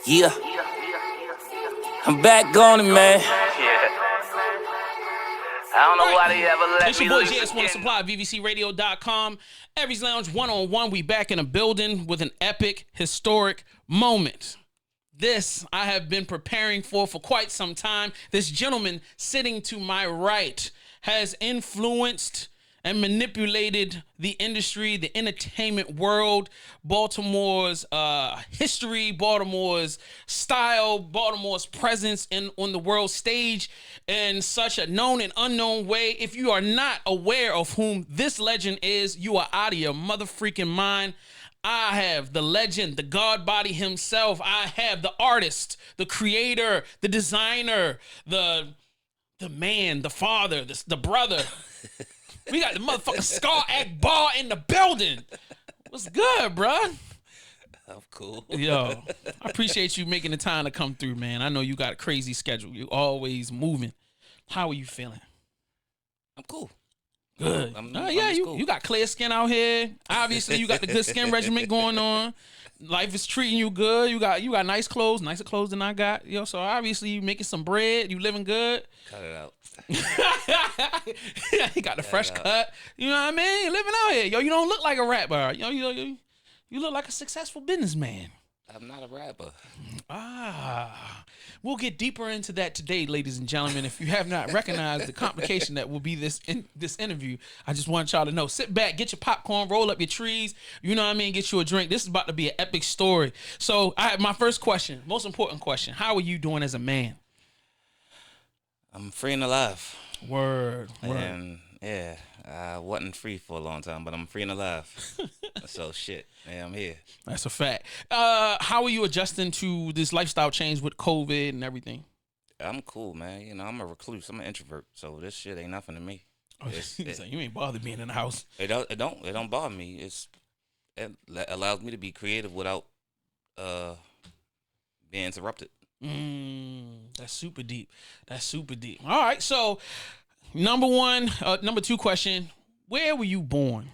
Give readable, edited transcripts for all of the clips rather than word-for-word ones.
Yeah, I'm back on it, man. Yeah. I don't know why they ever let It's me your boy leave JS Wanna again. Supply, VVCRadio.com. Aries Lounge 1-on-1. We back in a building with an epic, historic moment. This I have been preparing for quite some time. This gentleman sitting to my right has influenced and manipulated the industry, the entertainment world, Baltimore's history, Baltimore's style, Baltimore's presence on the world stage in such a known and unknown way. If you are not aware of whom this legend is, you are out of your mother-freaking mind. I have the legend, the God body himself. I have the artist, the creator, the designer, the man, the father, the brother. We got the motherfucking Skarr Akbar in the building. What's good, bruh? I'm cool. Yo, I appreciate you making the time to come through, man. I know you got a crazy schedule. You always moving. How are you feeling? I'm cool. Good. I'm Yeah, just cool. you got clear skin out here. Obviously, you got the good skin regimen going on. Life is treating you good. You got nice clothes, nicer clothes than I got. Yo, so obviously you making some bread. You living good. Cut it out. He got the fresh cut. You know what I mean? You living out here. Yo, you don't look like a rapper. Yo, you look like a successful businessman. I'm not a rapper. We'll get deeper into that today, ladies and gentlemen. If you have not recognized the complication that will be this interview, I just want y'all to know. Sit back, get your popcorn, roll up your trees. You know what I mean? Get you a drink. This is about to be an epic story. So, my first question, most important question: how are you doing as a man? I'm free and alive. Word. And yeah, I wasn't free for a long time, but I'm free and alive. So shit, yeah, I'm here. That's a fact. How are you adjusting to this lifestyle change with COVID and everything? I'm cool, man. You know, I'm a recluse. I'm an introvert, so this shit ain't nothing to me. So you ain't bothered being in the house. It don't bother me. It allows me to be creative without being interrupted. That's super deep. All right, so number two question: where were you born?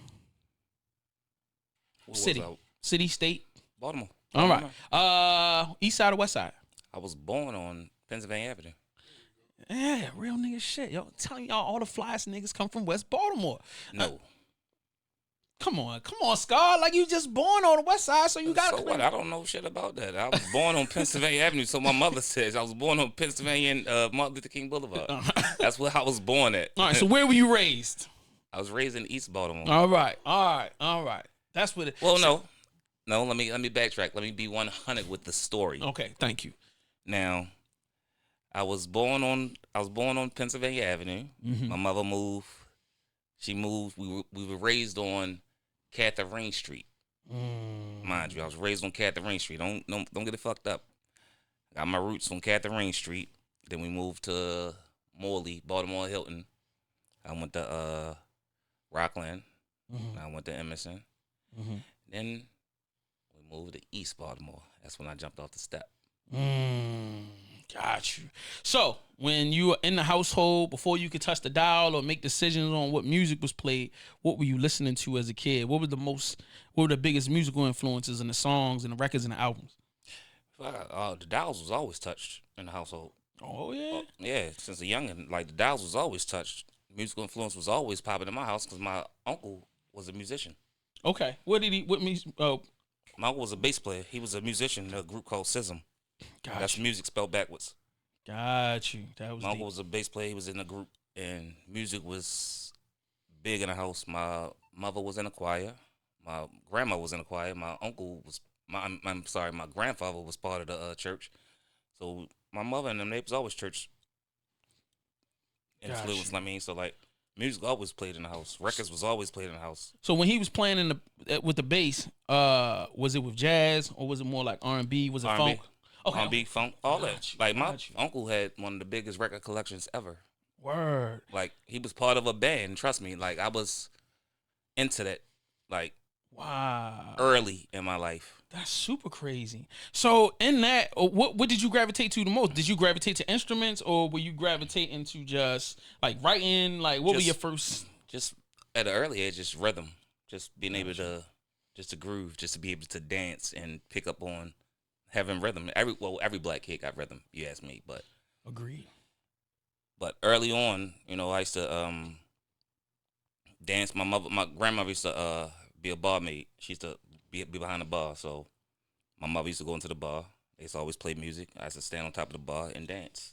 City, state. Baltimore. All right. East side or west side? I was born on Pennsylvania Avenue. Yeah, real nigga shit. Yo, I'm telling y'all, all the flyest niggas come from West Baltimore. No. Come on, Skarr. Like, you just born on the west side, so you got. So what? I don't know shit about that. I was born on Pennsylvania Avenue, so my mother says I was born on Pennsylvania and Martin Luther King Boulevard. That's where I was born at. All right. So where were you raised? I was raised in East Baltimore. All right. That's what it. Well, no. Let me backtrack. Let me be 100 with the story. Okay. Thank you. Now, I was born on Pennsylvania Avenue. Mm-hmm. My mother moved. She moved. We were raised on Catherine Street. Mind you, I was raised on Catherine Street. Don't get it fucked up. Got my roots on Catherine Street. Then we moved to Morley, Baltimore Hilton. I went to Rockland. Mm-hmm. I went to Emerson. Mm-hmm. Then we moved to East Baltimore. That's when I jumped off the step. Got you. So when you were in the household, before you could touch the dial or make decisions on what music was played, what were you listening to as a kid? What were the biggest musical influences in the songs and the records and the albums? The dials was always touched in the household. Oh yeah. Yeah, since a youngin', like the dials was always touched. Musical influence was always popping in my house because my uncle was a musician. Okay. What music? Oh, my uncle was a bass player. He was a musician in a group called SISM. That's music spelled backwards. Got you. That was my uncle deep. was a bass player. He was in a group, and music was big in the house. My mother was in a choir. My grandma was in a choir. My uncle was my grandfather was part of the church. So my mother and them, they was always church influence. I mean, so like music always played in the house. Records was always played in the house. So when he was playing with the bass, was it with jazz or was it more like R&B? Was it R&B. funk? Okay. R&B, funk, all that. Like my uncle had one of the biggest record collections ever. Word. Like he was part of a band. Trust me. Like I was into that. Like wow. Early in my life. That's super crazy. So in that, what did you gravitate to the most? Did you gravitate to instruments or were you gravitating to just like writing? Like what were your first? Just at an early age, just rhythm. Just being able to groove, just to be able to dance and pick up on having rhythm. Every black kid got rhythm. You ask me, but Agreed. early on, you know, I used to dance. My grandmother used to be a barmaid. She used to be behind the bar. So my mother used to go into the bar. They used to always play music. I used to stand on top of the bar and dance.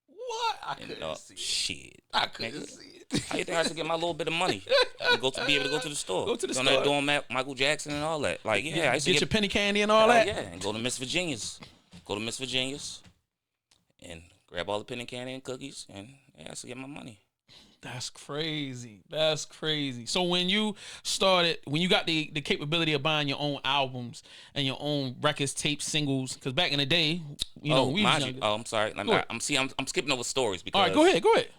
What? I And couldn't see it. shit. I couldn't Nigga, see it. how you think I used to get my little bit of money? And be able to go to the store. Go to the Doing store. Doing Michael Jackson and all that. Like, yeah, I used to Get your penny candy and all that. Yeah, and go to Miss Virginia's. Go to Miss Virginia's and grab all the penny candy and cookies, and yeah, I used to get my money. That's crazy. That's crazy. So when you got the capability of buying your own albums and your own records, tapes, singles, because back in the day, you know, we was mind you, younger. I'm sorry. I'm skipping over stories because. All right, go ahead.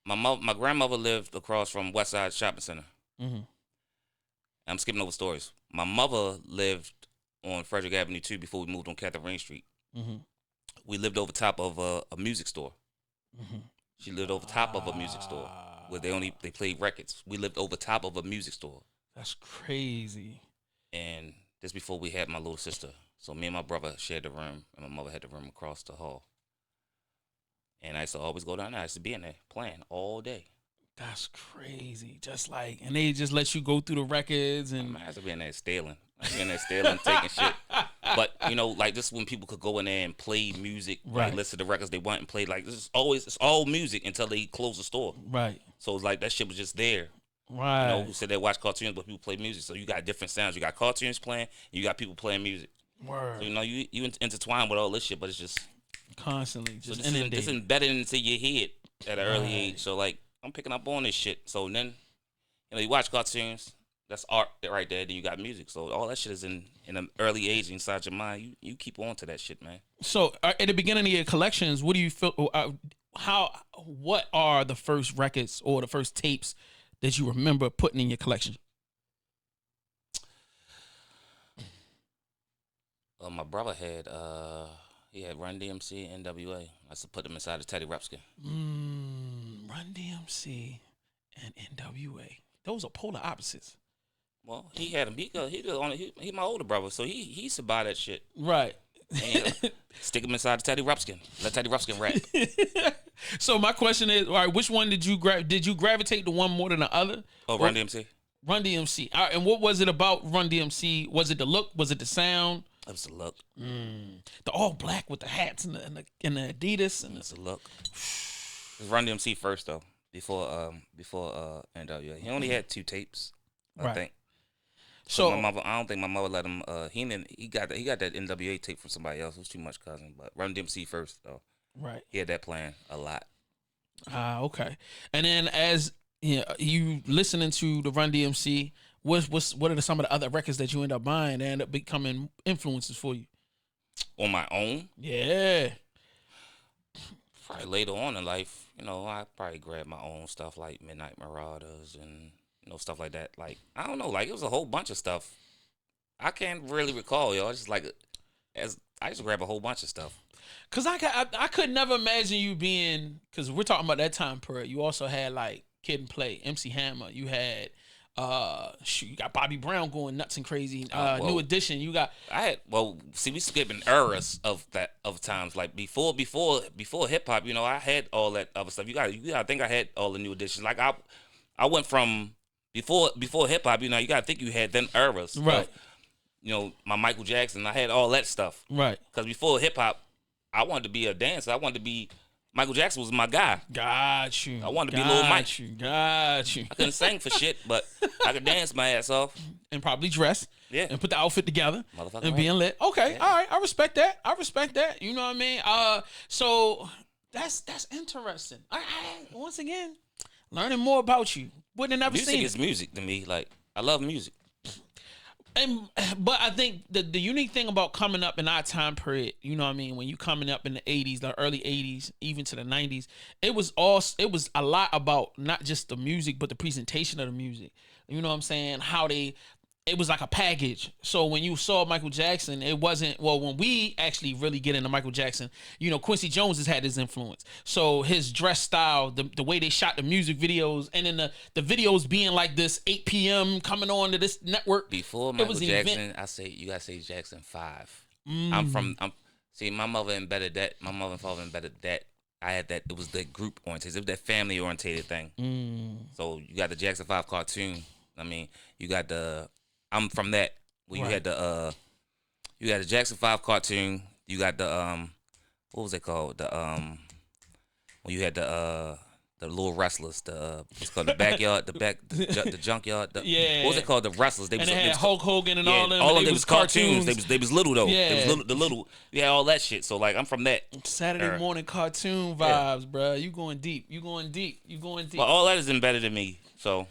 My grandmother lived across from West Side Shopping Center. Mm-hmm. I'm skipping over stories. My mother lived on Frederick Avenue too before we moved on Catherine Street. Mm-hmm. We lived over top of a music store. Mm-hmm. She lived over top of a music store where they played records. We lived over top of a music store. That's crazy. And this before we had my little sister. So me and my brother shared the room, and my mother had the room across the hall. And I used to always go down there. I used to be in there playing all day. That's crazy. And they just let you go through the records and I used to be in there stealing. Taking shit. But you know, like this is when people could go in there and play music, right? Like, listen to the records they want and play. Like it's all music until they close the store, right? So it's like that shit was just there, right? You know, who said they watch cartoons, but people play music. So you got different sounds. You got cartoons playing, and you got people playing music. Word. So, you know, you intertwine with all this shit, but it's just constantly just it's embedded into your head at an early age. So like I'm picking up on this shit. So then, you know, you watch cartoons. That's art right there. Then you got music. So all that shit is in an early age inside your mind. You keep on to that shit, man. So at the beginning of your collections, what do you feel? What are the first records or the first tapes that you remember putting in your collection? My brother had he had Run DMC and NWA. I used to put them inside the Teddy Ruxpin. Run DMC and NWA. Those are polar opposites. Well, he had him. He my older brother, so he used to buy that shit. Right. And, stick him inside the Teddy Ruxpin. Let Teddy Ruxpin rap. So my question is, all right, which one did you gravitate to one more than the other? Oh, Run DMC. Run DMC. All right, and what was it about Run DMC? Was it the look? Was it the sound? It was the look. The all black with the hats and the Adidas and it's the look. It was Run DMC first though, before NWA. He only had 2 tapes, I think. So my mother, I don't think my mother let him. He got that NWA tape from somebody else. It was too much, cousin. But Run DMC first though. Right. He had that playing a lot. Okay. And then as you listening to the Run DMC, what are some of the other records that you end up buying that end up becoming influences for you? On my own? Yeah. Probably later on in life, you know, I probably grabbed my own stuff like Midnight Marauders and stuff like that. Like I don't know, like it was a whole bunch of stuff. I can't really recall, yo. It's just like I just grab a whole bunch of stuff. Cause I could never imagine you being, cause we're talking about that time period. You also had like Kid and Play, MC Hammer. You had you got Bobby Brown going nuts and crazy. New Edition. You got we skipping eras of times like before hip hop. You know, I had all that other stuff. You got to think I had all the New Editions. Like I went from before hip hop. You know, you got to think you had them eras. Right. You know, my Michael Jackson. I had all that stuff. Right. Because before hip hop, I wanted to be a dancer. I wanted to be. Michael Jackson was my guy. Got you. I wanted to be Lil Mike. Got you. I couldn't sing for shit, but I could dance my ass off. And probably dress. Yeah. And put the outfit together. Motherfucker. And being lit. Okay. Yeah. All right. I respect that. You know what I mean? So that's interesting. I once again, learning more about you. Wouldn't have never seen it. Music is music to me. Like, I love music. But I think the unique thing about coming up in our time period, you know what I mean, when you coming up in the 80s, the early 80s, even to the 90s, it was a lot about not just the music, but the presentation of the music. You know what I'm saying? How they it was like a package. So when you saw Michael Jackson, it wasn't, well, when we actually really get into Michael Jackson, you know, Quincy Jones has had his influence. So his dress style, the way they shot the music videos, and then the videos being like this 8 p.m. coming on to this network. Before It Michael was an Jackson, event. I say you gotta say Jackson 5. Mm. See, my mother embedded that. My mother and father embedded that. I had that. It was the group oriented. It was that family orientated thing. So you got the Jackson 5 cartoon. I mean, you got the. I'm from that. Well, Right. you had the Jackson 5 cartoon. You got the what was it called? The when you had the little wrestlers. What's it called, the backyard, the junkyard. Yeah. What was it called? The wrestlers. And they had Hulk Hogan and all them. All and of them. they They was cartoons. They was little though. Yeah. They was little. Yeah, all that shit. So like, I'm from that. Saturday morning cartoon vibes, bruh. You going deep. You going deep. But all that is embedded in me. So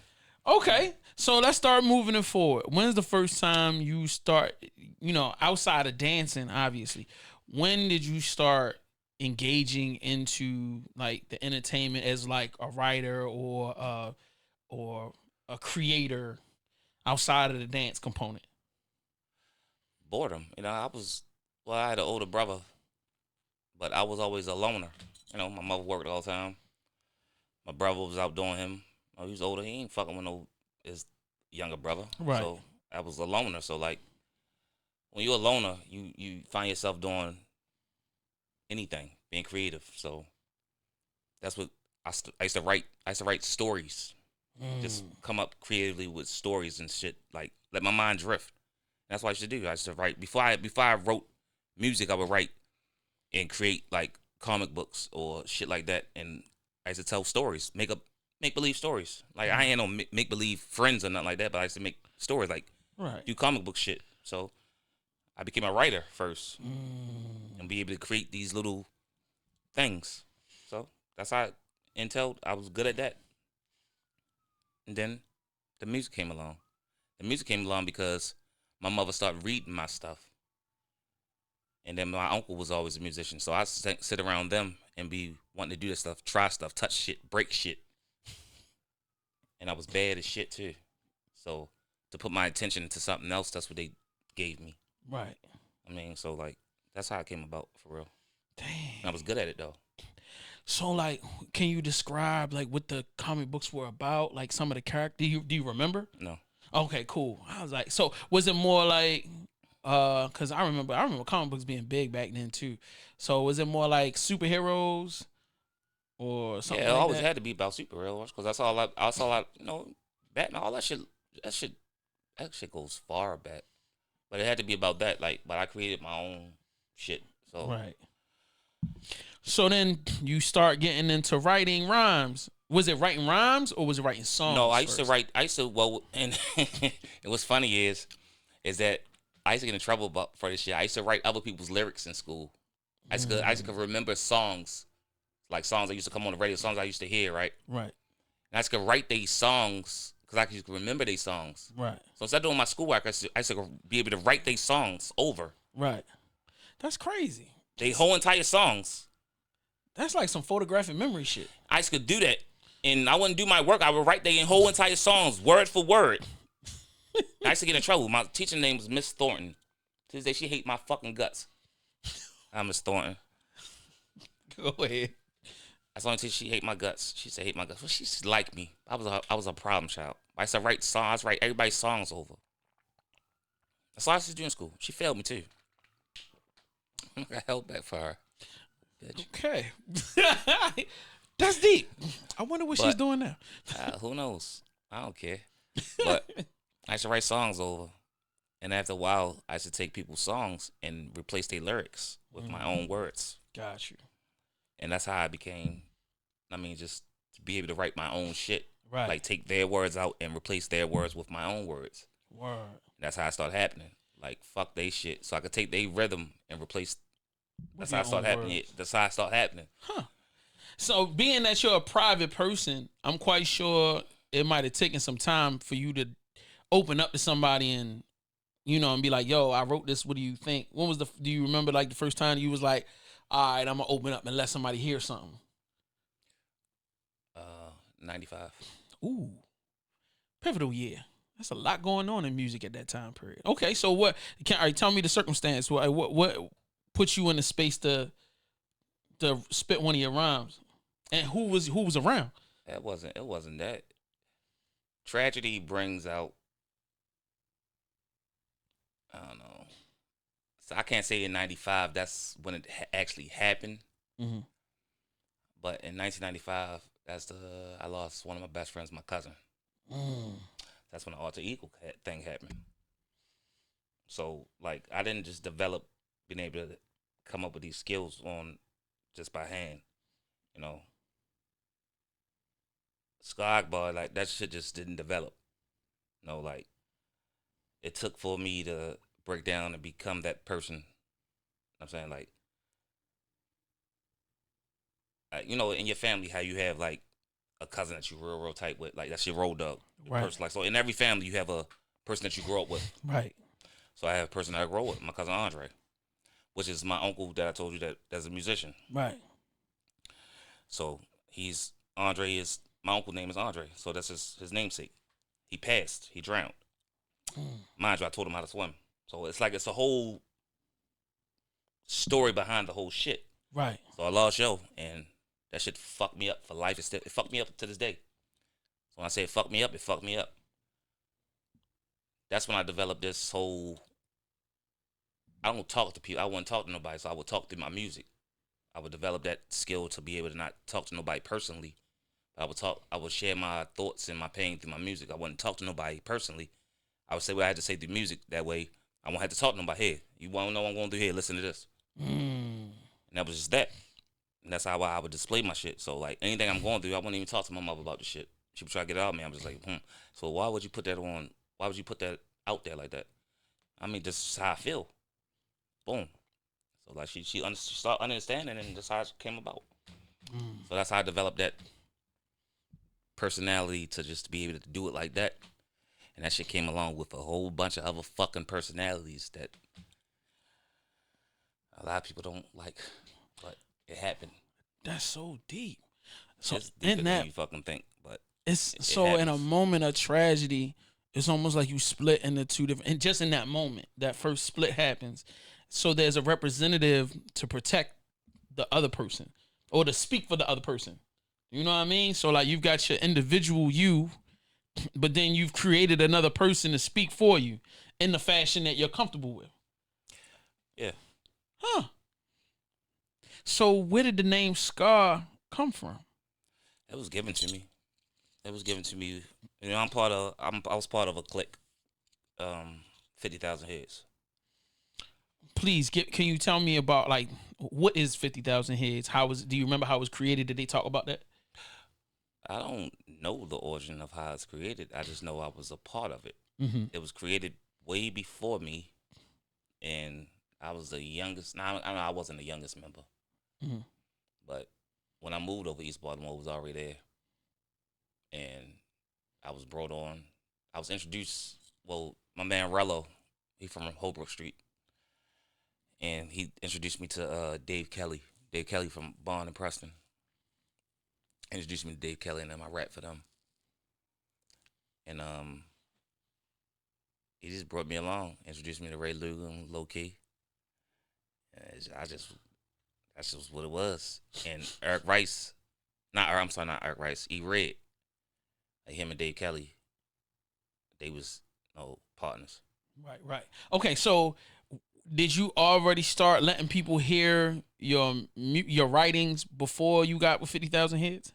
Okay, so let's start moving it forward. When's the first time you start, you know, outside of dancing, obviously, when did you start engaging into like the entertainment as like a writer or a creator outside of the dance component? boredom. You know, I had an older brother, but I was always a loner. You know, my mother worked all the time. My brother was out doing him. He was older. He ain't fucking with his younger brother. Right. So I was a loner. So like, when you're a loner, you find yourself doing anything, being creative. So that's what I used to write. I used to write stories. Just come up creatively with stories and shit. Like, let my mind drift. That's what I used to do. I used to write before I wrote music. I would write and create like comic books or shit like that. And I used to tell stories, make believe stories. Like, I ain't no make believe friends or nothing like that, but I used to make stories, like do comic book shit. So I became a writer first and be able to create these little things. So that's how I was good at that. And then the music came along. The music came along because my mother started reading my stuff. And then my uncle was always a musician. So I sit around them and be wanting to do this stuff, try stuff, touch shit, break shit. And I was bad as shit too. So to put my attention into something else, that's what they gave me. Right. I mean, so like, that's how it came about for real. Dang. And I was good at it though. So like, can you describe like what the comic books were about? Like some of the characters. Do you remember? No. Okay, cool. I was like, so was it more like, cause I remember comic books being big back then too. So was it more like superheroes or something? Yeah, it like always that? had to be about superheroes because that's all I, you know, Batman, all that shit goes far back. But it had to be about that, like, but I created my own shit. So Right. So then you start getting into writing rhymes. Was it writing rhymes or was it writing songs? No, I used first? to write. And and what's funny is that I used to get in trouble for this shit. I used to write other people's lyrics in school. I used to remember songs, like songs that used to come on the radio, songs I used to hear, right? Right. And I used to write these songs because I could remember these songs. Right. So instead of doing my schoolwork, I used to be able to write these songs over. Right. That's crazy. They whole entire songs. That's like some photographic memory shit. I used to do that. And I wouldn't do my work. I would write their whole entire songs, word for word. I used to get in trouble. My teacher name was Miss Thornton. To this day, she hate my fucking guts. I'm Miss Thornton. Go ahead. That's the only teacher she hate my guts. She said hate my guts. Well, she just liked me. I was a problem child. I used to write songs, write everybody's songs over. That's all I used to do in school. She failed me too. I got held back for her. Bitch. Okay. That's deep. I wonder what she's doing now. Who knows? I don't care. But I used to write songs over. And after a while, I used to take people's songs and replace their lyrics with my own words. Got you. And that's how I became, just to be able to write my own shit. Right. Like, take their words out and replace their words with my own words. Word. And that's how it started happening. Like, fuck they shit. So I could take their rhythm and replace. That's how it started happening. That's how it started happening. Huh. So being that you're a private person, I'm quite sure it might have taken some time for you to open up to somebody and, and be like, yo, I wrote this. What do you think? Do you remember like the first time you was like, all right, I'm going to open up and let somebody hear something? 95. Ooh. Pivotal year. That's a lot going on in music at that time period. Okay, so what? All right, tell me the circumstance. What put you in the space to spit one of your rhymes, and who was around? It wasn't that. Tragedy brings out. I don't know. So I can't say in '95 that's when it actually happened. Mm-hmm. But in 1995, I lost one of my best friends, my cousin. That's when the alter ego thing happened. So like I didn't just develop being able to come up with these skills on just by hand, you know. Skarr, Akbar, like that shit just didn't develop. You know, like it took for me to break down and become that person. I'm saying you know, in your family, how you have like a cousin that you real tight with, like that's your road dog, Right. person. Like so, in every family, you have a person that you grew up with. Right. So I have a person that I grew up with, my cousin Andre, which is my uncle that I told you that's a musician. Right. So Andre is my uncle name is Andre, so that's his namesake. He passed, he drowned. Mind you, I told him how to swim. So it's a whole story behind the whole shit. Right. So I lost Joe, and that shit fucked me up for life. It fucked me up to this day. So when I say it fucked me up, it fucked me up. That's when I developed this whole. I don't talk to people. I wouldn't talk to nobody, so I would talk through my music. I would develop that skill to be able to not talk to nobody personally. I would share my thoughts and my pain through my music. I wouldn't talk to nobody personally. I would say what I had to say through music. That way, I won't have to talk to nobody. Hey, you want to know what I'm going to do here? Listen to this. And that was just that. And that's how I would display my shit. So, like, anything I'm going through, I wouldn't even talk to my mother about the shit. She would try to get it out of me. I'm just like, So why would you put that on? Why would you put that out there like that? I mean, this is how I feel. Boom. So, like, she started understanding, and that's how it came about. So that's how I developed that personality to just be able to do it like that. And that shit came along with a whole bunch of other fucking personalities that a lot of people don't like, but it happened. That's so deep. So It's deeper in than that, you fucking think, but it's it so in a happens. moment of tragedy, it's almost like you split into two different. And just in that moment, that first split happens. So there's a representative to protect the other person or to speak for the other person. You know what I mean? So like you've got your individual you, but then you've created another person to speak for you in the fashion that you're comfortable with. Yeah. Huh. So where did the name Skarr come from? It was given to me. It was given to me. You know, I was part of a clique, 50,000 Heads. Please can you tell me about like what is 50,000 Heads? Do you remember how it was created? Did they talk about that? I don't know the origin of how it's created. I just know I was a part of it. Mm-hmm. It was created way before me, and I was the youngest. Now I know I wasn't the youngest member, but when I moved over East Baltimore, it was already there, and I was brought on. I was introduced. Well, my man Rello, he from Holbrook Street, and he introduced me to Dave Kelly. Dave Kelly from Bond and Preston. Introduced me to Dave Kelly, and then I rap for them. And he just brought me along, introduced me to Ray Luger and Low Key. And that's just what it was. And Eric Rice, not Eric Rice, E Red, like him and Dave Kelly, they was partners. Right. Okay, so did you already start letting people hear your writings before you got with 50,000 Heads?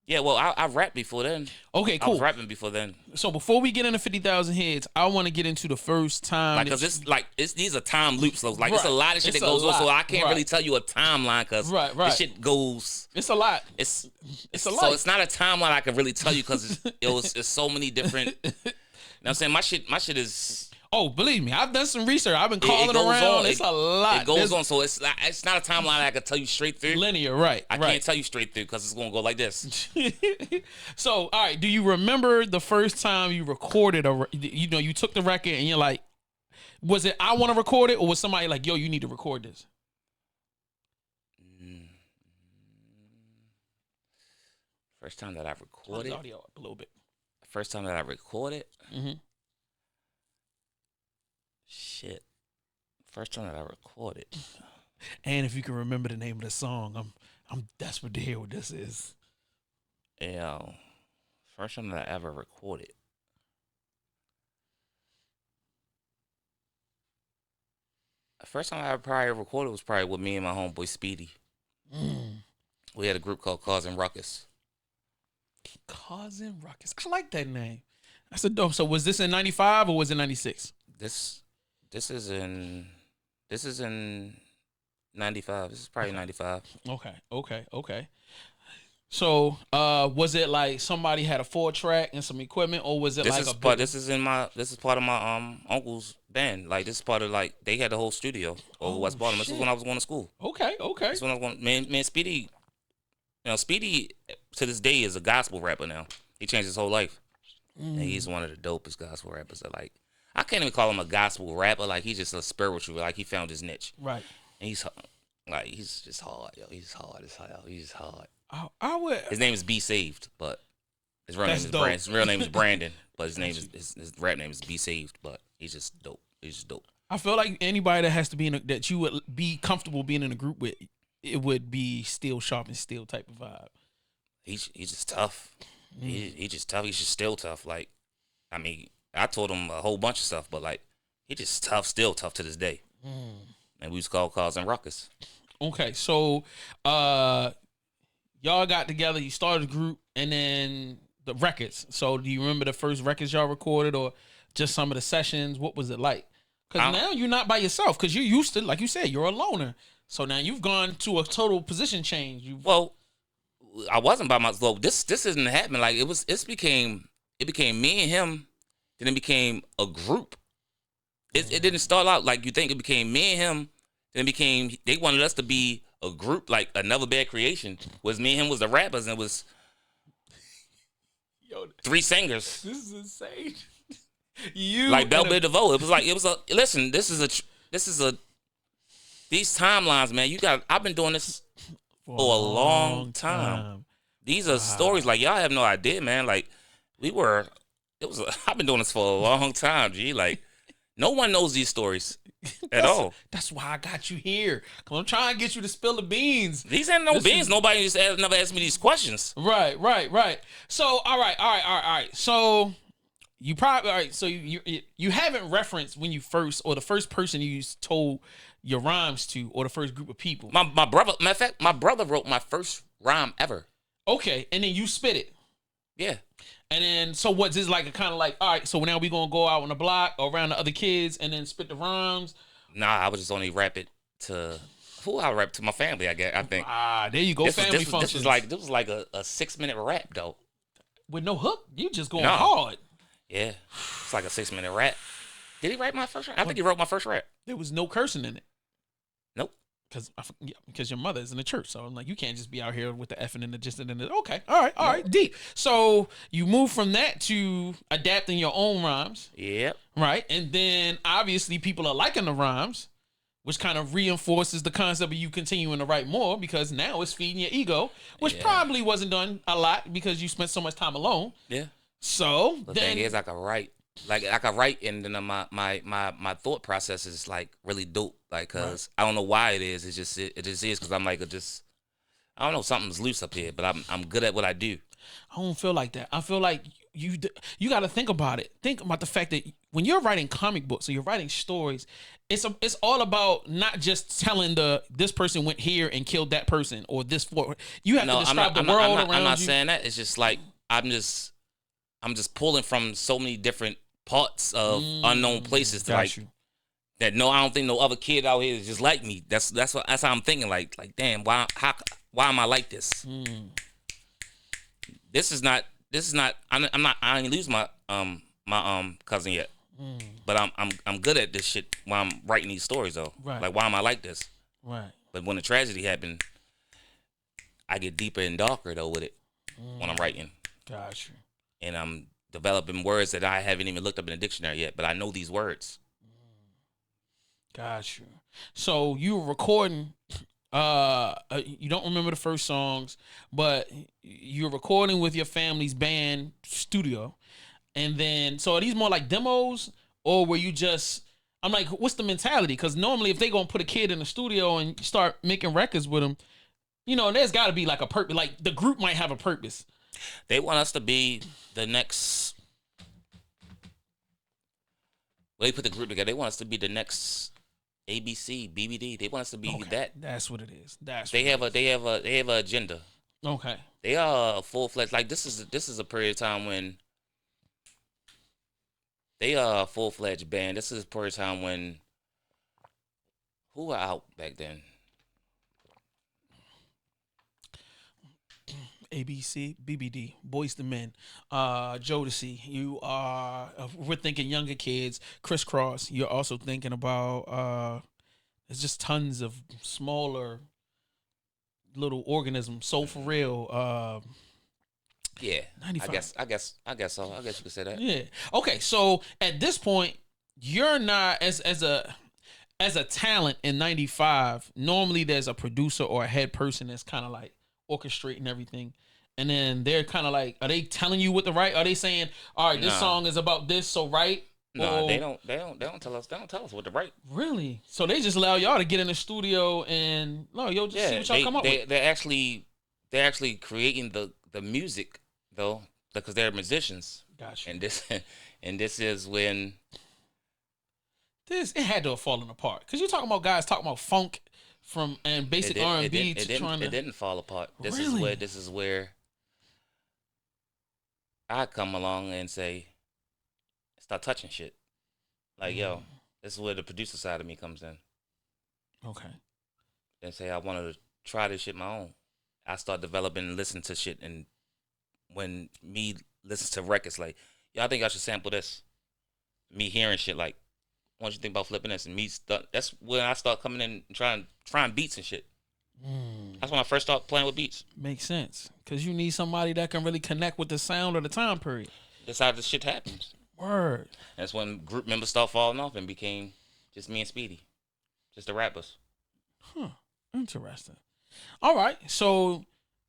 Yeah, well, I rapped before then. Okay, I was cool. rapping before then. So before we get into 50,000 Heads, I want to get into the first time. Like, cause these are time loops. So like, it's a lot of shit It's that a goes on. So lot. I can't really tell you a timeline, cause this shit goes. It's a lot. It's a so lot. it's not a timeline I can really tell you, cause it's so many different. You know what I'm saying? My shit is. Oh, believe me, I've done some research. I've been calling goes around. on. It's a lot. It goes on, so it's not a timeline I can tell you straight through. Linear, right? I can't tell you straight through because it's gonna go like this. So, all right, do you remember the first time you recorded you took the record and you're like, was it I want to record it, or was somebody like, yo, you need to record this? First time that I recorded. Audio up a little bit. First time that I recorded. Mm-hmm. Shit. First time that I recorded. And if you can remember the name of the song, I'm desperate to hear what this is. Yeah. First time that I ever recorded. The first time I ever probably recorded was probably with me and my homeboy Speedy. We had a group called Causing Ruckus. Causing Ruckus. I like that name. That's a dope. So was this in 95 or was it 96? This is in 95. This is probably 95. Okay. So was it like somebody had a 4-track and some equipment, or was it This is part of my uncle's band. Like this is part of like they had the whole studio over West Baltimore. This was when I was going to school. Okay. This is when I was going. Man, Speedy, Speedy to this day is a gospel rapper now. He changed his whole life. And he's one of the dopest gospel rappers. That like I can't even call him a gospel rapper. Like he's just a spiritual. Like he found his niche. Right. And he's just hard, yo. He's hard as hell. He's hard. I would. His name is Be Saved, but his real name is Brandon, but his rap name is Be Saved. But he's just dope. He's just dope. I feel like anybody that has to be that you would be comfortable being in a group with, it would be Steel Sharp and Steel type of vibe. He's just tough. He's just tough. He's just still tough. Like, I mean, I told him a whole bunch of stuff, but like, he just tough, still tough to this day. And we was called Causing Ruckus. Okay, so y'all got together, you started a group, and then the records. So do you remember the first records y'all recorded, or just some of the sessions? What was it like? Because now you're not by yourself, because you're used to, like you said, you're a loner. So now you've gone to a total position change. Well, I wasn't by myself. This isn't happening. Like it became me and him, then it became a group. It didn't start out like you think. It became me and him, then it became they wanted us to be a group, like Another Bad Creation. Was me and him was the rappers, and it was 3 singers. This is insane. Like Bell Biv DeVoe. It was a listen. This is a these timelines, man. I've been doing this for a long time. These are stories like y'all have no idea, man. Like I've been doing this for a long time, G. Like no one knows these stories at all. That's why I got you here. Cause I'm trying to get you to spill the beans. These ain't no beans. Nobody just never asked me these questions. Right. So all right. So you probably So you haven't referenced when you first, or the first person you told your rhymes to, or the first group of people. My brother, matter of fact, my brother wrote my first rhyme ever. Okay, and then you spit it. Yeah. And then, so what's this like? A kind of like, all right, so now we gonna go out on the block or around the other kids and then spit the rhymes? Nah, I would just only rap it to who I rap to my family. I think. There you go. Family functions. This was like a 6-minute rap though. With no hook, you just going hard. Yeah, it's like a 6-minute rap. Did he write my first rap? I think he wrote my first rap. There was no cursing in it. Nope. Because your mother is in the church, so I'm like, you can't just be out here with the effing and the just and the. Okay, all right, deep. So you move from that to adapting your own rhymes. Yep. Right, and then obviously people are liking the rhymes, which kind of reinforces the concept of you continuing to write more, because now it's feeding your ego, which probably wasn't done a lot because you spent so much time alone. Yeah. So the thing is, I could write. Like I could write, and then my thought process is like really dope. Like, cause I don't know why it is. It just is. Cause I'm like I don't know, something's loose up here. But I'm good at what I do. I don't feel like that. I feel like you got to think about it. Think about the fact that when you're writing comic books or you're writing stories, it's all about not just telling this person went here and killed that person, or this for you have to describe the world around you. I'm not saying that. It's just like I'm just pulling from so many different parts of unknown places to that. No, I don't think no other kid out here is just like me. That's how I'm thinking. Like damn, why am I like this? This is not. I'm not. I ain't lose my cousin yet. But I'm good at this shit while I'm writing these stories though. Right. Like, why am I like this? Right. But when the tragedy happened, I get deeper and darker though with it when I'm writing. Gotcha. And I'm developing words that I haven't even looked up in a dictionary yet, but I know these words. Gotcha. So you were recording. You don't remember the first songs, but you're recording with your family's band studio. And then, so are these more like demos, or were you just? I'm like, what's the mentality? Because normally, if they gonna put a kid in the studio and start making records with them, there's got to be like a purpose. Like the group might have a purpose. They want us to be the next. Well, they put the group together. They want us to be the next ABC, BBD. They want us to be that. That's what it is. They have an agenda. Okay. They are full-fledged. Like this is a period of time when they are a full-fledged band. This is a period of time when who were out back then? ABC, BBD, Boys to Men, Jodeci. You are. We're thinking younger kids. Crisscross. You're also thinking about. There's just tons of smaller little organisms. Soul for Real. Yeah, 95. I guess so. I guess you could say that. Yeah. Okay. So at this point, you're not as a talent in 95. Normally, there's a producer or a head person that's kind of like orchestrating everything, and then they're kind of like, are they telling you what to write? Are they saying, all right, this song is about this, so write? No, they don't tell us. They don't tell us what to write. Really? So they just allow y'all to get in the studio and just see what y'all come up with. They're actually creating the music though, because they're musicians. Gotcha. And this is when it had to have fallen apart, because you're talking about guys talking about funk and basic R&B it didn't fall apart. This is where I come along and say, start touching shit. Like, yo, this is where the producer side of me comes in. Okay. And say, I wanted to try this shit my own. I start developing and listen to shit, and when me listens to records, like, yo, I think I should sample this. Me hearing shit like, what you think about flipping this? And that's when I start coming in and trying beats and shit. That's when I first start playing with beats. Makes sense, because you need somebody that can really connect with the sound of the time period. That's how this shit happens. Word. That's when group members start falling off and became just me and Speedy, just the rappers. Huh. Interesting. All right. So,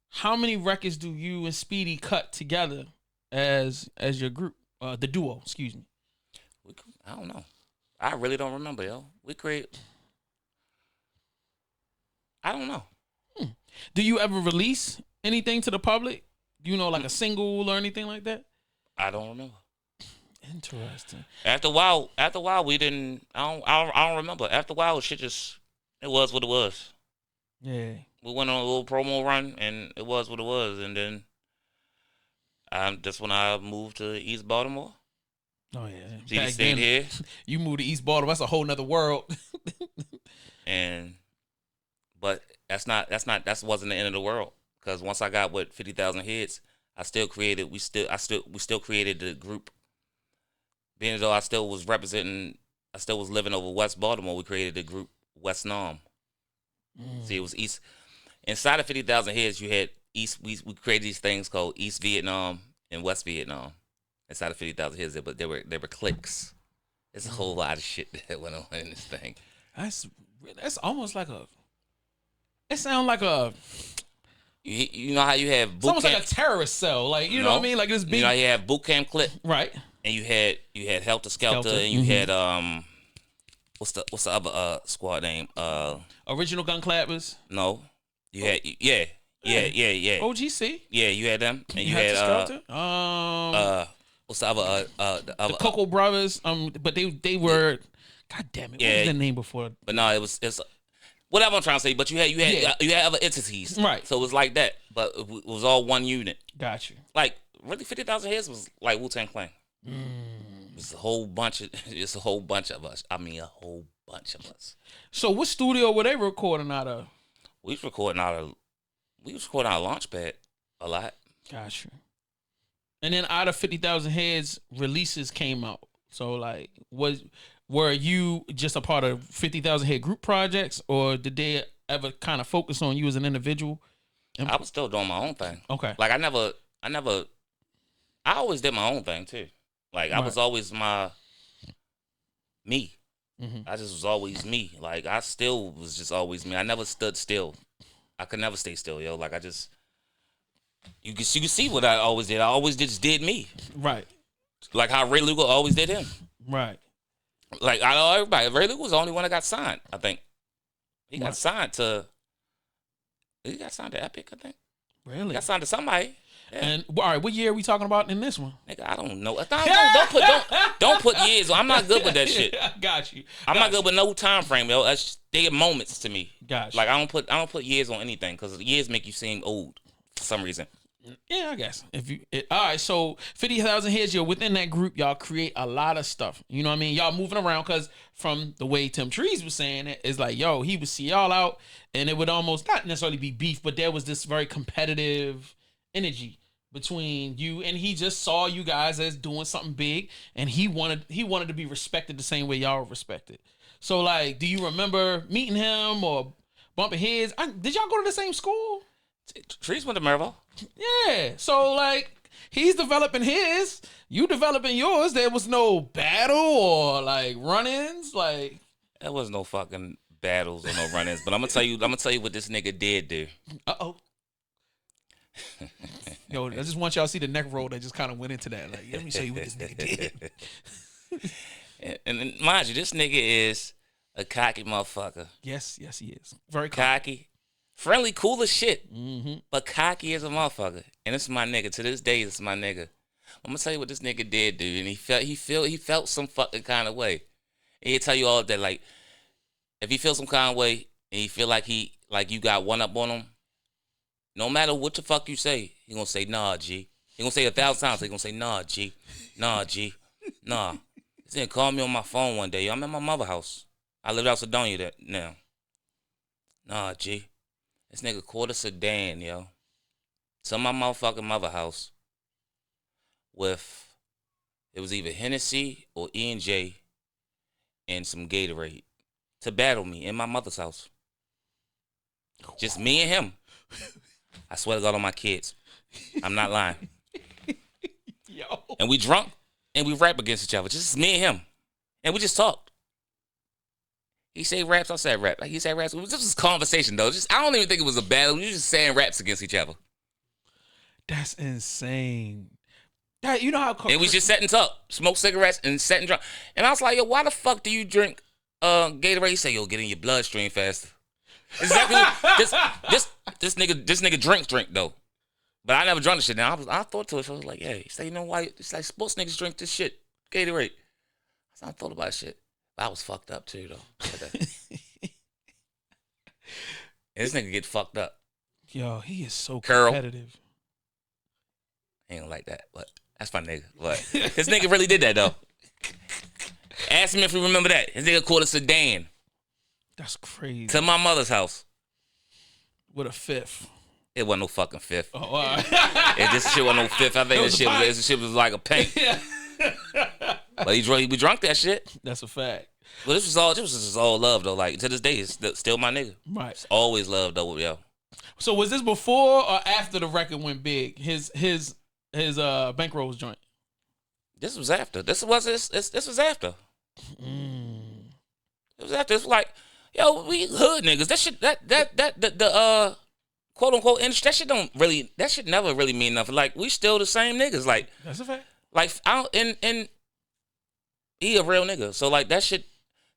how many records do you and Speedy cut together as your group? The duo, excuse me. I don't know. I really don't remember, yo. I don't know. Do you ever release anything to the public? Like a single or anything like that? I don't remember. Interesting. After a while, we didn't. I don't remember. After a while, shit just, it was what it was. Yeah. We went on a little promo run, and it was what it was. And then, that's when I moved to East Baltimore. Oh yeah. She stayed here. You moved to East Baltimore. That's a whole nother world. But that wasn't the end of the world, because once I got 50,000 hits, we still created the group. Being as though I still was living over West Baltimore, we created the group West Nam. See, it was East. Inside of 50,000 hits, you had East. We created these things called East Vietnam and West Vietnam. Inside of 50,000 hits, but there were cliques. There's a whole lot of shit that went on in this thing. That's almost like a. It sounds like a. You know how you have boot it's almost camp? Like a terrorist cell, like know what I mean, like this big. You know, you have boot camp clip, right? And you had Helter Skelter, and you had what's the other squad name? Original Gun Clappers. No, you had yeah. OGC. Yeah, you had them, and you had what's the other the Cocoa Brothers. But they were. God damn it! What was their name before? But no, it's whatever I'm trying to say. But you had other entities, right? So it was like that, but it was all one unit. Got you. Like really, 50,000 hits was like Wu-Tang Clan. It's a whole bunch of us. I mean, a whole bunch of us. So what studio were they recording out of? We was recording out of Launchpad a lot. Gotcha. And then out of 50,000 heads, releases came out. So like, were you just a part of 50,000 head group projects, or did they ever kind of focus on you as an individual? I was still doing my own thing. Okay. Like I always did my own thing too. Like I was always me. Mm-hmm. I just was always me. Like I still was just always me. I never stood still. I could never stay still, yo. Like you can see what I always did. I always just did me. Right. Like how Ray Lugo always did him. Right. Like I know everybody. Ray Lugo was the only one that got signed. I think he got signed to. He got signed to Epic. I think. Really? He got signed to somebody. Yeah. And all right, what year are we talking about in this one? Nigga, I don't know. Don't put years. I'm not good with that shit. I got you. I'm not good with no time frame, yo. They are moments to me. Got you. Like I don't put years on anything because years make you seem old for some reason. Yeah, I guess. All right, so 50,000 heads, you're within that group, y'all create a lot of stuff. You know what I mean? Y'all moving around because from the way Tim Trees was saying it, it's like, yo, he would see y'all out and it would almost not necessarily be beef, but there was this very competitive energy between you, and he just saw you guys as doing something big, and he wanted to be respected the same way y'all were respected. So like, do you remember meeting him or bumping heads? Did y'all go to the same school? Trees went to Mervo. Yeah. So like, he's developing his, you developing yours. There was no battle or like run-ins. Like there was no fucking battles or no run-ins. But I'm gonna tell you what this nigga did do. Uh-oh. Yo, I just want y'all to see the neck roll that just kind of went into that. Like, let me show you what this nigga did. and mind you, this nigga is a cocky motherfucker. Yes, he is. Very cocky. Friendly, cool as shit. Mm-hmm. But cocky as a motherfucker. And this is my nigga. To this day, this is my nigga. I'm gonna tell you what this nigga did, dude. And he felt some fucking kind of way. And he'll tell you all that, like, if he feels some kind of way and he feel like you got one up on him, no matter what the fuck you say, he gonna say, nah, G. He gonna say 1,000 times. He gonna say, nah, G. Nah, G. Nah. This nigga called me on my phone one day. Yo, I'm at my mother's house. I live out Sedonia now. Nah, G. This nigga caught a sedan, yo. To my motherfucking mother house. With, it was either Hennessy or E&J and some Gatorade. To battle me in my mother's house. Just me and him. I swear to God on my kids. I'm not lying. Yo. And we drunk and we rap against each other. Just me and him. And we just talked. He said raps, I said rap. Like he said raps. It was just a conversation though. I don't even think it was a battle. We were just saying raps against each other. That's insane. That, you know how and we just sat and talk, smoke cigarettes and sat and drunk. And I was like, yo, why the fuck do you drink Gatorade? He said, yo, get in your bloodstream faster. Exactly. this nigga drink though. But I never drank this shit. Now I thought to it. So I was like, yeah. He said, you know why? It's like sports niggas drink this shit, Gatorade. I thought about shit. But I was fucked up too though. And this nigga get fucked up. Yo, he is so Curl. competitive. He ain't like that, but that's my nigga. But this nigga really did that though. Ask him if you remember that. His nigga called a sedan. That's crazy. To my mother's house. With a fifth. It wasn't no fucking fifth. Oh, all right. And this shit wasn't no fifth. I think this shit was like a paint. Yeah. But we drunk that shit. That's a fact. But this was just all love though. Like to this day, it's still my nigga. Right. It's always love though, yo. So was this before or after the record went big? His Bankrolls joint. This was after. This was after. It was after. It's like, yo, we hood niggas. That shit, the quote unquote industry. That shit never really mean nothing. Like we still the same niggas. Like that's a fact. Like I don't, and he a real nigga. So like that shit,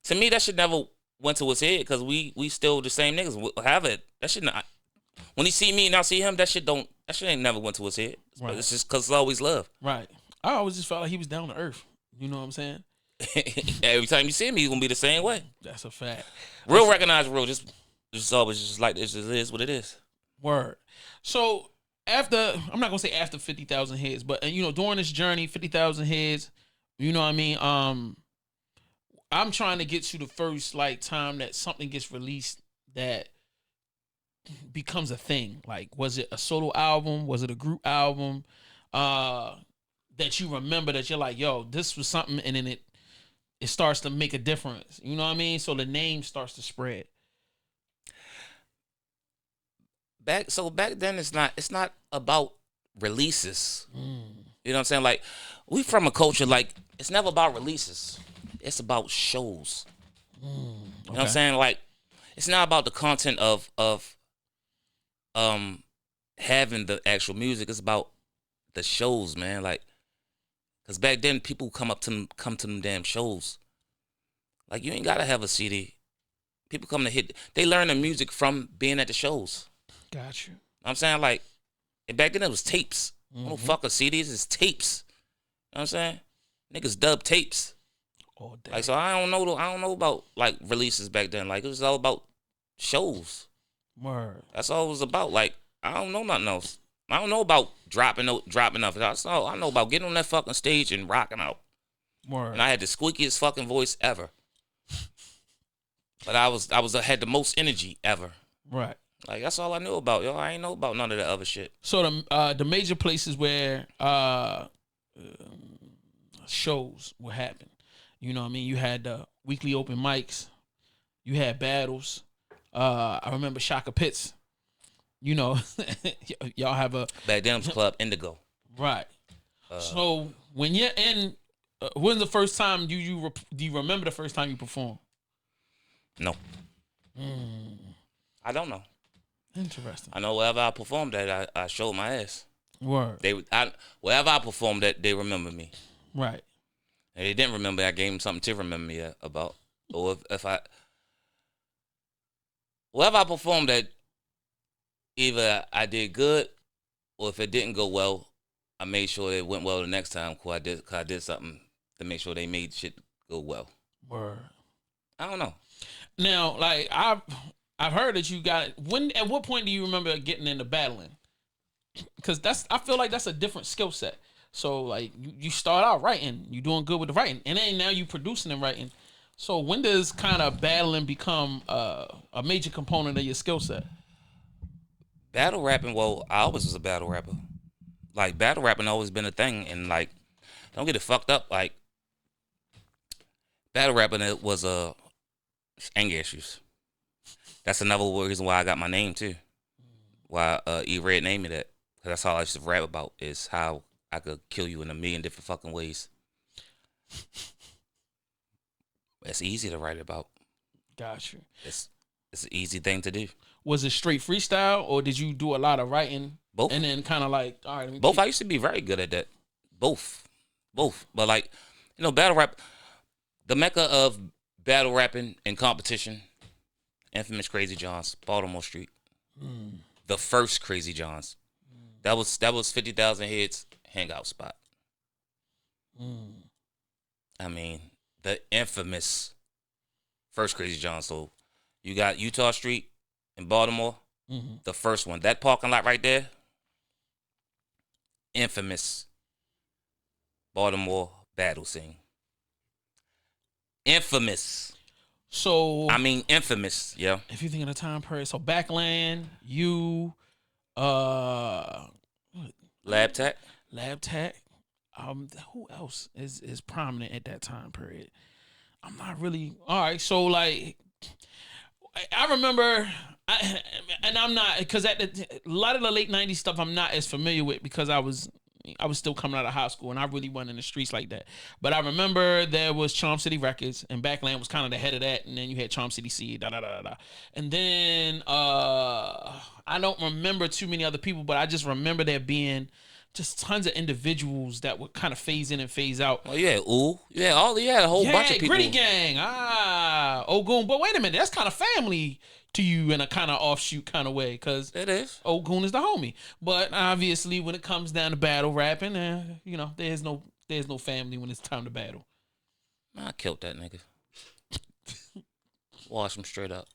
to me, that shit never went to his head because we still the same niggas. We'll have it. That shit not. When he see me and I see him, that shit ain't never went to his head. Right. It's just because it's always love. Right. I always just felt like he was down to earth. You know what I'm saying? Every time you see him, he's gonna be the same way. That's a fact. Real recognize real. Just always just like this. It is what it is. Word. So after, I'm not gonna say after 50,000 heads, but during this journey, 50,000 heads. You know what I mean? I'm trying to get to the first like time that something gets released that becomes a thing. Like, was it a solo album? Was it a group album? That you remember that you're like, yo, this was something, and then it starts to make a difference. You know what I mean? So the name starts to spread. Back then, it's not about releases. You know what I'm saying? Like, we from a culture like it's never about releases. It's about shows. You know what I'm saying? Like, it's not about the content of having the actual music. It's about the shows, man. Like, Cause back then people come to them damn shows. Like you ain't gotta have a CD. People come to hit. They learn the music from being at the shows. Got you. Know what I'm saying, like, and back then it was tapes. No fucking CDs, it's tapes. You know what I'm saying? Niggas dub tapes. All day. Like, so I don't know about like releases back then. Like it was all about shows. Word. That's all it was about. Like I don't know nothing else. I don't know about dropping off. I know about getting on that fucking stage and rocking out. Word. And I had the squeakiest fucking voice ever. But I had the most energy ever. Right. Like that's all I knew about, yo. I ain't know about none of that other shit. So the major places where shows would happen. You know what I mean? You had the weekly open mics. You had battles. I remember Shaka Pitts. You know, y'all have a... Back then it was Club Indigo. Right. So when you're in... when's the first time do you remember the first time you performed? No. I don't know. Interesting. I know wherever I performed at, I showed my ass. Word. Wherever I performed at, they remember me. Right. And they didn't remember, I gave them something to remember me about. Or wherever I performed at, either I did good, or if it didn't go well, I made sure it went well the next time. Cause I did something to make sure they made shit go well. Word. I don't know. Now, like I've heard that you got at what point do you remember getting into battling? Because I feel like that's a different skill set. So like you start out writing, you doing good with the writing, and then now you producing and writing. So when does kind of battling become a major component of your skill set? Battle rapping, well, I always was a battle rapper. Like battle rapping always been a thing, and like don't get it fucked up. Like battle rapping, it was anger issues. That's another reason why I got my name too. Why E-Red named me that. Cause that's all I used to rap about is how I could kill you in a million different fucking ways. It's easy to write about. Got you. It's an easy thing to do. Was it straight freestyle, or did you do a lot of writing? Both. And then kind of like, all right. Both. I used to be very good at that. Both. But like, you know, battle rap, the mecca of battle rapping and competition, infamous Crazy Johns, Baltimore Street. The first Crazy Johns. That was 50,000 heads hangout spot. I mean, the infamous first Crazy John. So you got Utah Street in Baltimore, the first one. That parking lot right there, infamous Baltimore battle scene. Infamous. So I mean, infamous. Yeah. if you think of the time period, so Backland, you, Lab Tech. Who else is prominent at that time period? I'm not really. All right, so like, I remember, I'm not, because a lot of the late '90s stuff I'm not as familiar with because I was still coming out of high school and I really wasn't in the streets like that. But I remember there was Charm City Records and Backland was kind of the head of that, and then you had Charm City C, and then I don't remember too many other people, but I just remember there being just tons of individuals that would kind of phase in and phase out. Oh yeah, ooh, yeah, a whole bunch of people. Gritty Gang, Ogun. But wait a minute, that's kind of family to you in a kind of offshoot kind of way, because It is. Ogun is the homie. But obviously, when it comes down to battle rapping, there's no family when it's time to battle. I killed that nigga. Wash him straight up.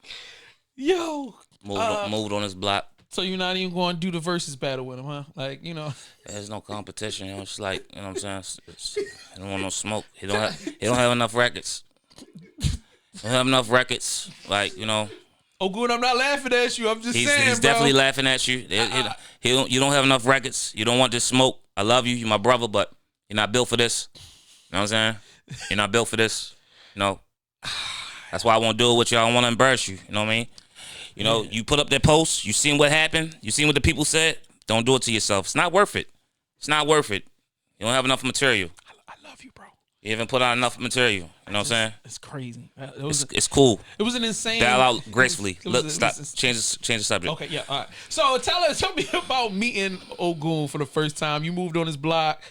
Yo, Moved on his block. so you're not even going to do the versus battle with him, huh? Like, There's no competition. You know, it's like, you know what I'm saying? He don't want no smoke. He don't have enough records. He don't have enough records. Like, you know. Ogun, I'm not laughing at you. I'm just saying, He's bro. definitely laughing at you. You don't have enough records. You don't want this smoke. I love you. You're my brother, but you're not built for this. You know what I'm saying? You're not built for this. No. That's why I won't do it with you. I don't want to embarrass you. You know what I mean? You know, you put up that post. You seen what happened. You seen what the people said. Don't do it to yourself. It's not worth it. It's not worth it. You don't have enough material. I love you, bro. You haven't put out enough material. You know what I'm saying? It's crazy. It's cool. It was an insane. Dial out gracefully. Look, Stop. Change the subject. Okay, yeah, all right. So tell me about meeting Ogun for the first time. You moved on his block.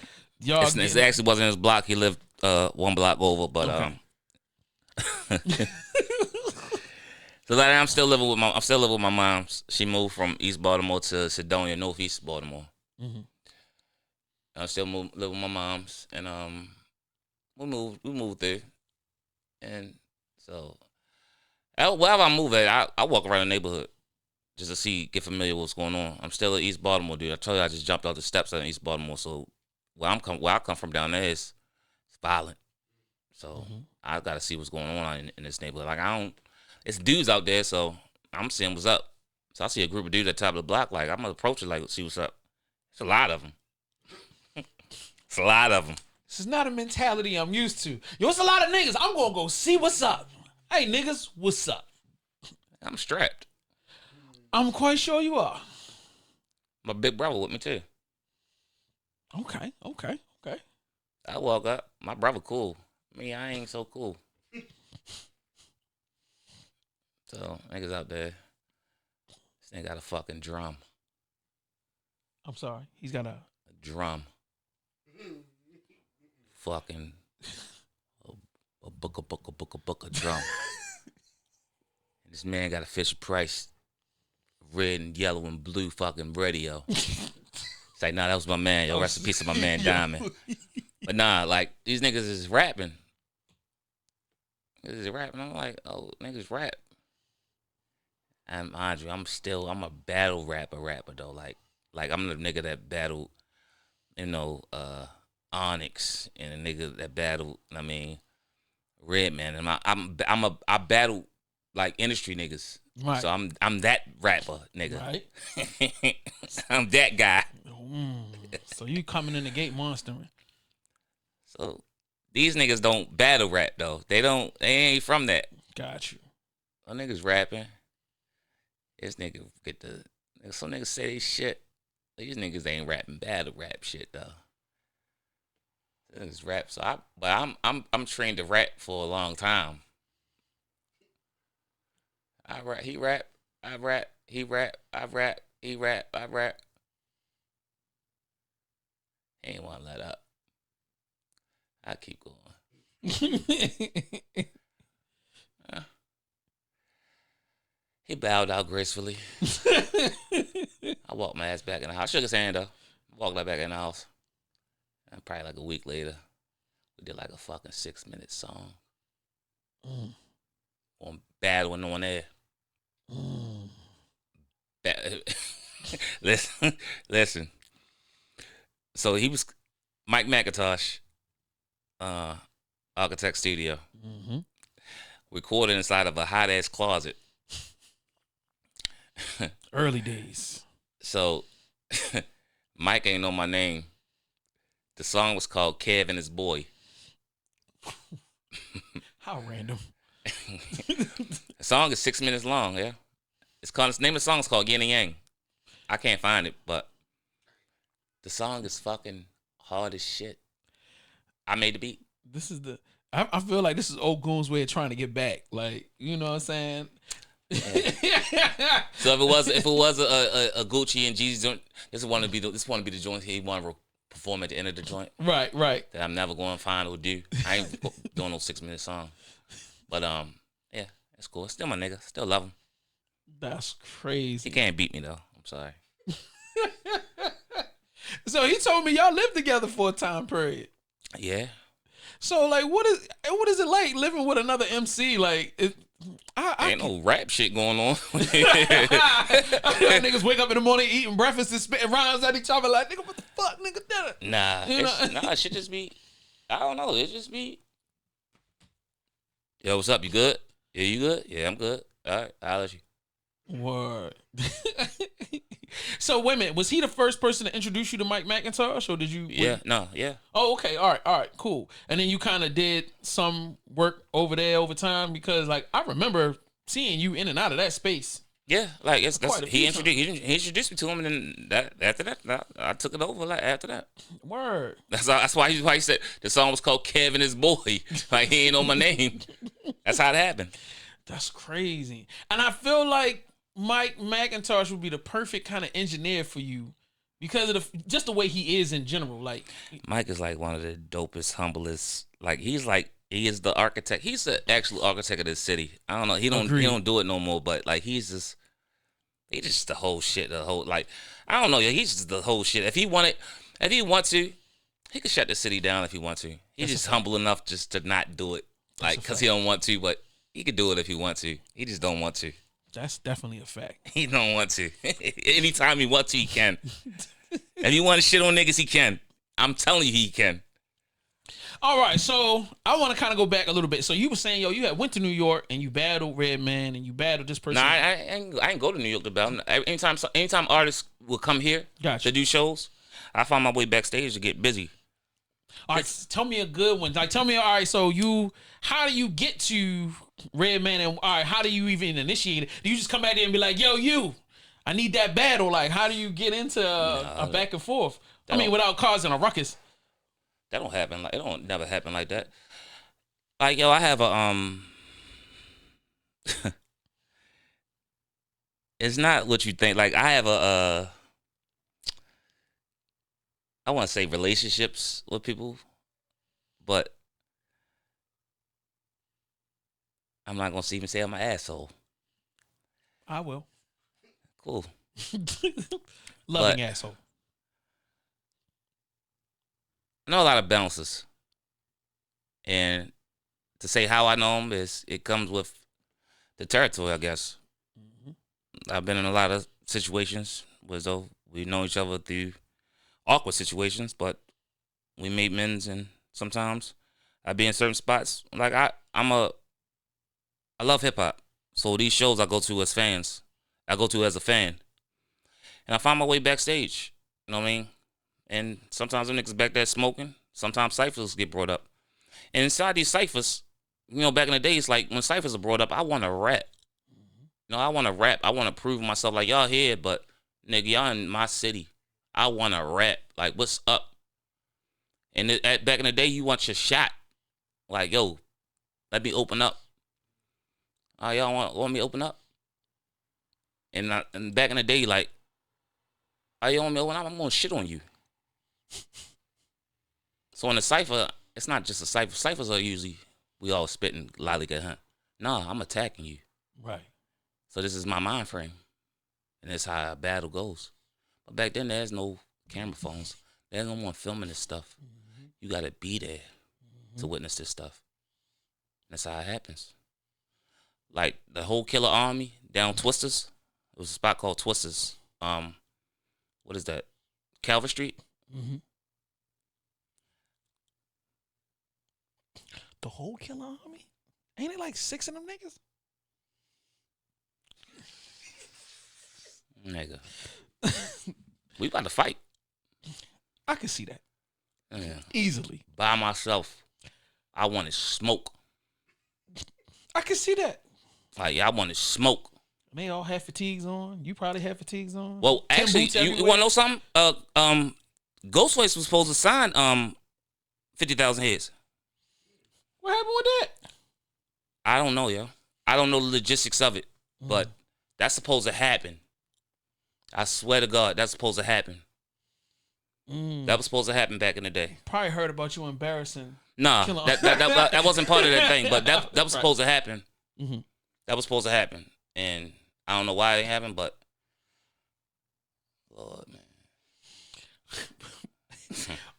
y'all. It actually wasn't his block. He lived one block over, but Okay. So like I'm still living with my mom. She moved from East Baltimore to Sedonia, Northeast Baltimore. Mm-hmm. I still live with my mom's, and we moved there, and so wherever I move at, I walk around the neighborhood just to get familiar with what's going on. I'm still an East Baltimore dude. I told you I just jumped out the steps in East Baltimore, so where I come from down there is violent. So I gotta see what's going on in this neighborhood. Like it's dudes out there, so I'm seeing what's up. So I see a group of dudes at the top of the block. Like I'm gonna approach it, like see what's up. It's a lot of them. It's a lot of them. This is not a mentality I'm used to. Yo, it's a lot of niggas. I'm gonna go see what's up. Hey, niggas, what's up? I'm strapped. I'm quite sure you are. My big brother with me too. Okay. I walk up. My brother cool. Me, I ain't so cool. So niggas out there. This nigga got a fucking drum. I'm sorry. He's got a Drum. Fucking a book of drum. And this man got a Fisher Price red and yellow and blue fucking radio. It's like, nah, that was my man. Yo, rest in peace of my man Diamond. But nah, like these niggas is rapping. Niggas is rapping. I'm like, oh, niggas rap. And mind you, I'm a battle rapper though. Like I'm the nigga that battled, Onyx and the nigga that battled, Redman. And I battled like industry niggas. right. So I'm that rapper nigga. Right. I'm that guy. So you coming in the gate monstering. So these niggas don't battle rap though. They ain't from that. Got you. Some niggas rapping. This nigga some niggas say they shit. These niggas ain't rapping battle rap shit though. Niggas rap. So I'm trained to rap for a long time. I rap, he rap, I rap, he rap, I rap, he rap, I rap. He ain't wanna let up. I keep going. He bowed out gracefully. I walked my ass back in the house. I shook his hand though. Walked that back in the house. And probably like a week later, we did like a fucking 6-minute song. On battling on air. Listen. So he was Mike McIntosh, Architect Studio. Recorded inside of a hot ass closet. Early days. So Mike ain't know my name. The song was called Kev and His Boy. How random. The song is 6 minutes long, yeah. The name of the song is called Yin and Yang. I can't find it, but the song is fucking hard as shit. I made the beat. I feel like this is old Goon's way of trying to get back. Like, you know what I'm saying? Yeah. So if it was a Gucci and Jeezy joint, this want to be the joint he want to perform at the end of the joint. Right. That I'm never going to find or do. I ain't doing no 6-minute song. But yeah, that's cool. Still my nigga. Still love him. That's crazy. He can't beat me though. I'm sorry. So he told me y'all lived together for a time period. Yeah. So like, what is it like living with another MC? Like, ain't no rap shit going on. Niggas wake up in the morning eating breakfast and spitting rhymes at each other like, nigga, what the fuck, nigga, did it? Nah, it should just be, I don't know, it just be, yo, what's up, you good? Yeah, you good? Yeah, I'm good. All right, I'll let you. Word. So wait a minute, was he the first person to introduce you to Mike McIntosh, or did you? Yeah. Oh, okay, all right, cool. And then you kind of did some work over there over time, because like I remember seeing you in and out of that space. Yeah, like he introduced me to him, and then after that, I took it over. Like after that, word. That's why he said the song was called Kev and His Boy. Like he ain't know my name. That's how it happened. That's crazy. And I feel like Mike McIntosh would be the perfect kind of engineer for you, because of just the way he is in general. Like Mike is like one of the dopest, humblest. Like he is the architect. He's the actual architect of this city. I don't know. He don't do it no more. But like he's just the whole shit. The whole like I don't know. He's just the whole shit. If he wants to, he could shut the city down if he wants to. He's just humble enough just to not do it. Like because he don't want to, but he could do it if he wants to. He just don't want to. That's definitely a fact. He don't want to. Anytime he wants to, he can. If he want to shit on niggas, he can. I'm telling you, he can. All right, so I want to kind of go back a little bit. So you were saying, yo, you had went to New York and you battled Redman and you battled this person. Nah, I ain't go to New York to battle. Anytime artists will come here to do shows, I find my way backstage to get busy. All right, tell me a good one. Like, tell me, all right, so how do you get to Redman and all right, how do you even initiate it? Do you just come back there and be like, yo, I need that battle? Like, how do you get into a back and forth? I mean, without causing a ruckus. That don't happen. Like, it don't never happen like that. Like, yo, I have a it's not what you think. Like, I have I want to say relationships with people, but I'm not gonna even say I'm an asshole. I will. Cool. Loving asshole. I know a lot of bouncers, and to say how I know them is it comes with the territory, I guess. Mm-hmm. I've been in a lot of situations where though we know each other through awkward situations, but we make amends, and sometimes I be in certain spots. Like I love hip hop, so these shows I go to as a fan, and I find my way backstage. You know what I mean? And sometimes them niggas back there smoking. Sometimes ciphers get brought up, and inside these ciphers, back in the days, like when ciphers are brought up, I want to rap. I want to rap. I want to prove myself. Like y'all here, but nigga, y'all in my city. I want to rap. Like, what's up? And back in the day, you want your shot. Like, yo, let me open up. Oh, y'all want me to open up? And back in the day, like, oh, you want me to open up? I'm going to shit on you. So in the cypher, it's not just a cypher. Cyphers are usually, we all spitting lollygag, huh? Nah, I'm attacking you. Right. So this is my mind frame. And that's how a battle goes. But back then, there's no camera phones. There's no one filming this stuff. Mm-hmm. You got to be there to witness this stuff. That's how it happens. Like the whole Killer Army down Twisters. It was a spot called Twisters. What is that? Calvert Street? Mm-hmm. The whole Killer Army? Ain't it like 6 of them niggas? Nigga. We about to fight. I can see that. Yeah. Easily. By myself. I wanted smoke. I can see that. Like, I wanted smoke. They all had fatigues on. You probably had fatigues on. Well, actually, you want to know something? Ghostface was supposed to sign 50,000 heads. What happened with that? I don't know, yo. I don't know the logistics of it, but that's supposed to happen. I swear to God, that's supposed to happen. That was supposed to happen back in the day. Probably heard about you embarrassing. Nah, that wasn't part of that thing, but that was supposed to happen. Mm-hmm. That was supposed to happen, and I don't know why it didn't happen, but Lord, man.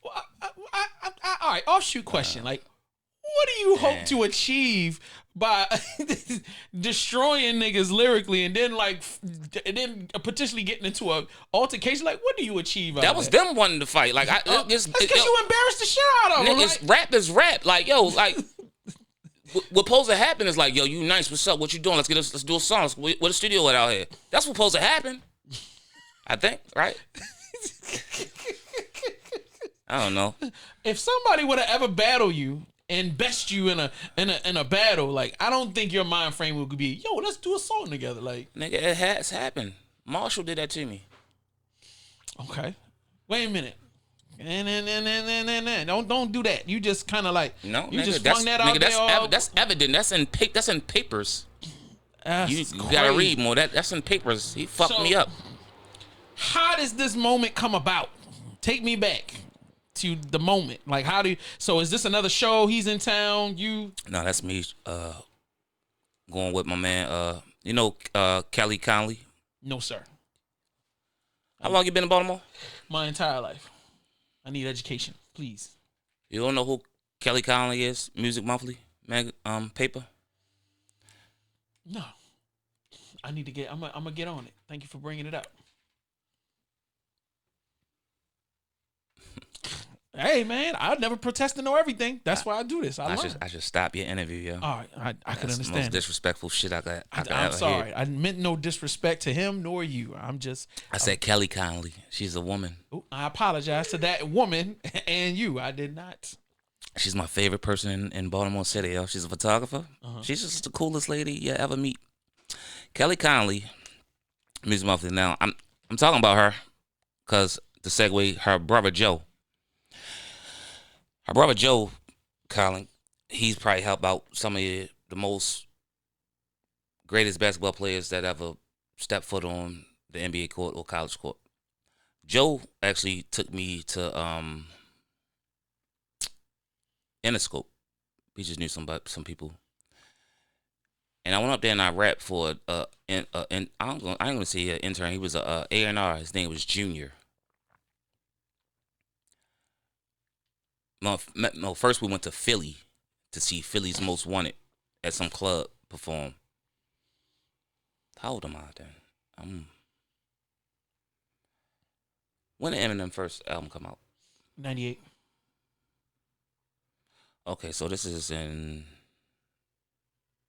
Well, all right, offshoot question. Like, what do you hope to achieve by destroying niggas lyrically and then potentially getting into a altercation? Like, what do you achieve? That was them wanting to fight. Like, that's because you embarrassed the shit out of them. Niggas, rap is rap. Like, yo, like, what's supposed to happen is like, yo, you nice. What's up? What you doing? Let's do a song. Where the studio at out here? That's what's supposed to happen. I think, right? I don't know. If somebody would have ever battled you and best you in a battle, like, I don't think your mind frame would be, yo, let's do a song together. Like, nigga, it has happened. Marshall did that to me. Okay. Wait a minute. Don't do that. You just kind of like, no, you nigga, just flung that out there. That's evident. That's in papers. You gotta read more. That's in papers. He fucked me up. How does this moment come about? Take me back to the moment. Like, how do you? So, is this another show? He's in town. You? No, that's me. Going with my man. Kelly Conley. No, sir. How long you been in Baltimore? My entire life. I need education, please. You don't know who Kelly Conley is? Music Monthly paper. No. I need to get. I'm gonna get on it. Thank you for bringing it up. Hey man, I never protest to know everything. That's why I do this. I should stop your interview, yo. All right, I can That's understand. the most disrespectful shit I could I'm ever sorry. hear. I meant no disrespect to him nor you. I said Kelly Conley. She's a woman. I apologize to that woman and you. I did not. She's my favorite person in Baltimore City, yo. She's a photographer. She's just the coolest lady you ever meet. Kelly Conley, Music Monthly. Now, I'm talking about her because to segue, her brother Joe. Her brother Joe Conley, he's probably helped out some of the most greatest basketball players that ever stepped foot on the NBA court or college court. Joe actually took me to Interscope. We just knew some people. And I went up there and I rapped for I ain't gonna say an intern. He was a A&R. His name was Junior. No, first we went to Philly to see Philly's Most Wanted at some club perform. How old am I then? When did Eminem first album come out? 98. Okay, so this is in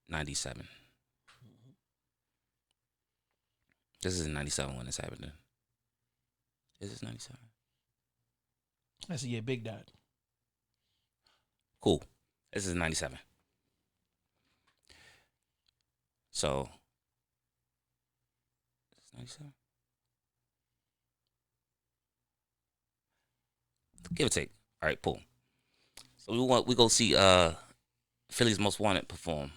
97. This is in 97 when this happened then. Is this 97? That's the year Big died. Cool. This is 97. So, is this 97? Give or take. All right, cool. So we go see Philly's Most Wanted perform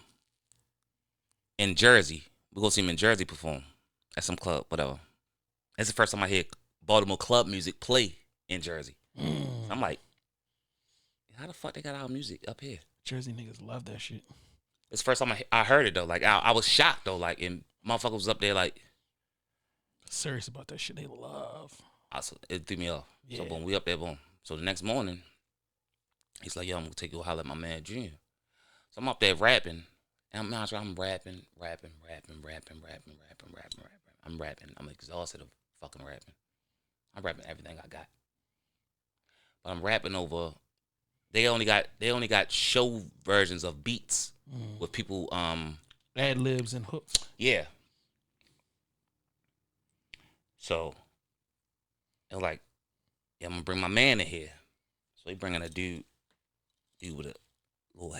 in Jersey. We go see him in Jersey perform at some club, whatever. That's the first time I hear Baltimore club music play in Jersey. I'm like, how the fuck they got our music up here? Jersey niggas love that shit. It's the first time I heard it though. Like I was shocked though. Like, and motherfucker was up there like serious about that shit. They love. It threw me off. Yeah. So boom, we up there, boom. So the next morning, he's like, yo, I'm gonna take you a holler at my man Junior. So I'm up there rapping. And I'm rapping. I'm rapping. I'm exhausted of fucking rapping. I'm rapping everything I got. But I'm rapping over. They only got show versions of beats with people ad libs and hooks. Yeah. So they're like, yeah, I'm gonna bring my man in here. So he bringing a dude with a little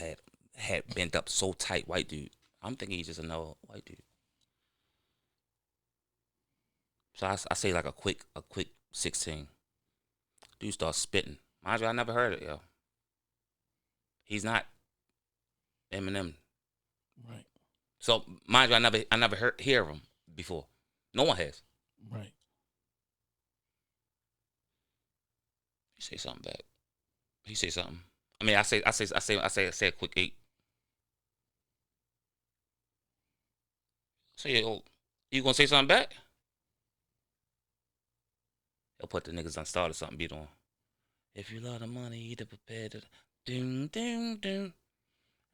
hat bent up so tight, white dude. I'm thinking he's just another white dude. So I say like a quick 16. Dude starts spitting. Mind you, I never heard it, yo. He's not Eminem. Right. So mind you, I never hear him before. No one has. Right. He say something back. He say something. I mean, I say a quick 8. Say, oh, you gonna say something back? He'll put the niggas on start or something beat on. If you love the money, you prepared to doom doom doom.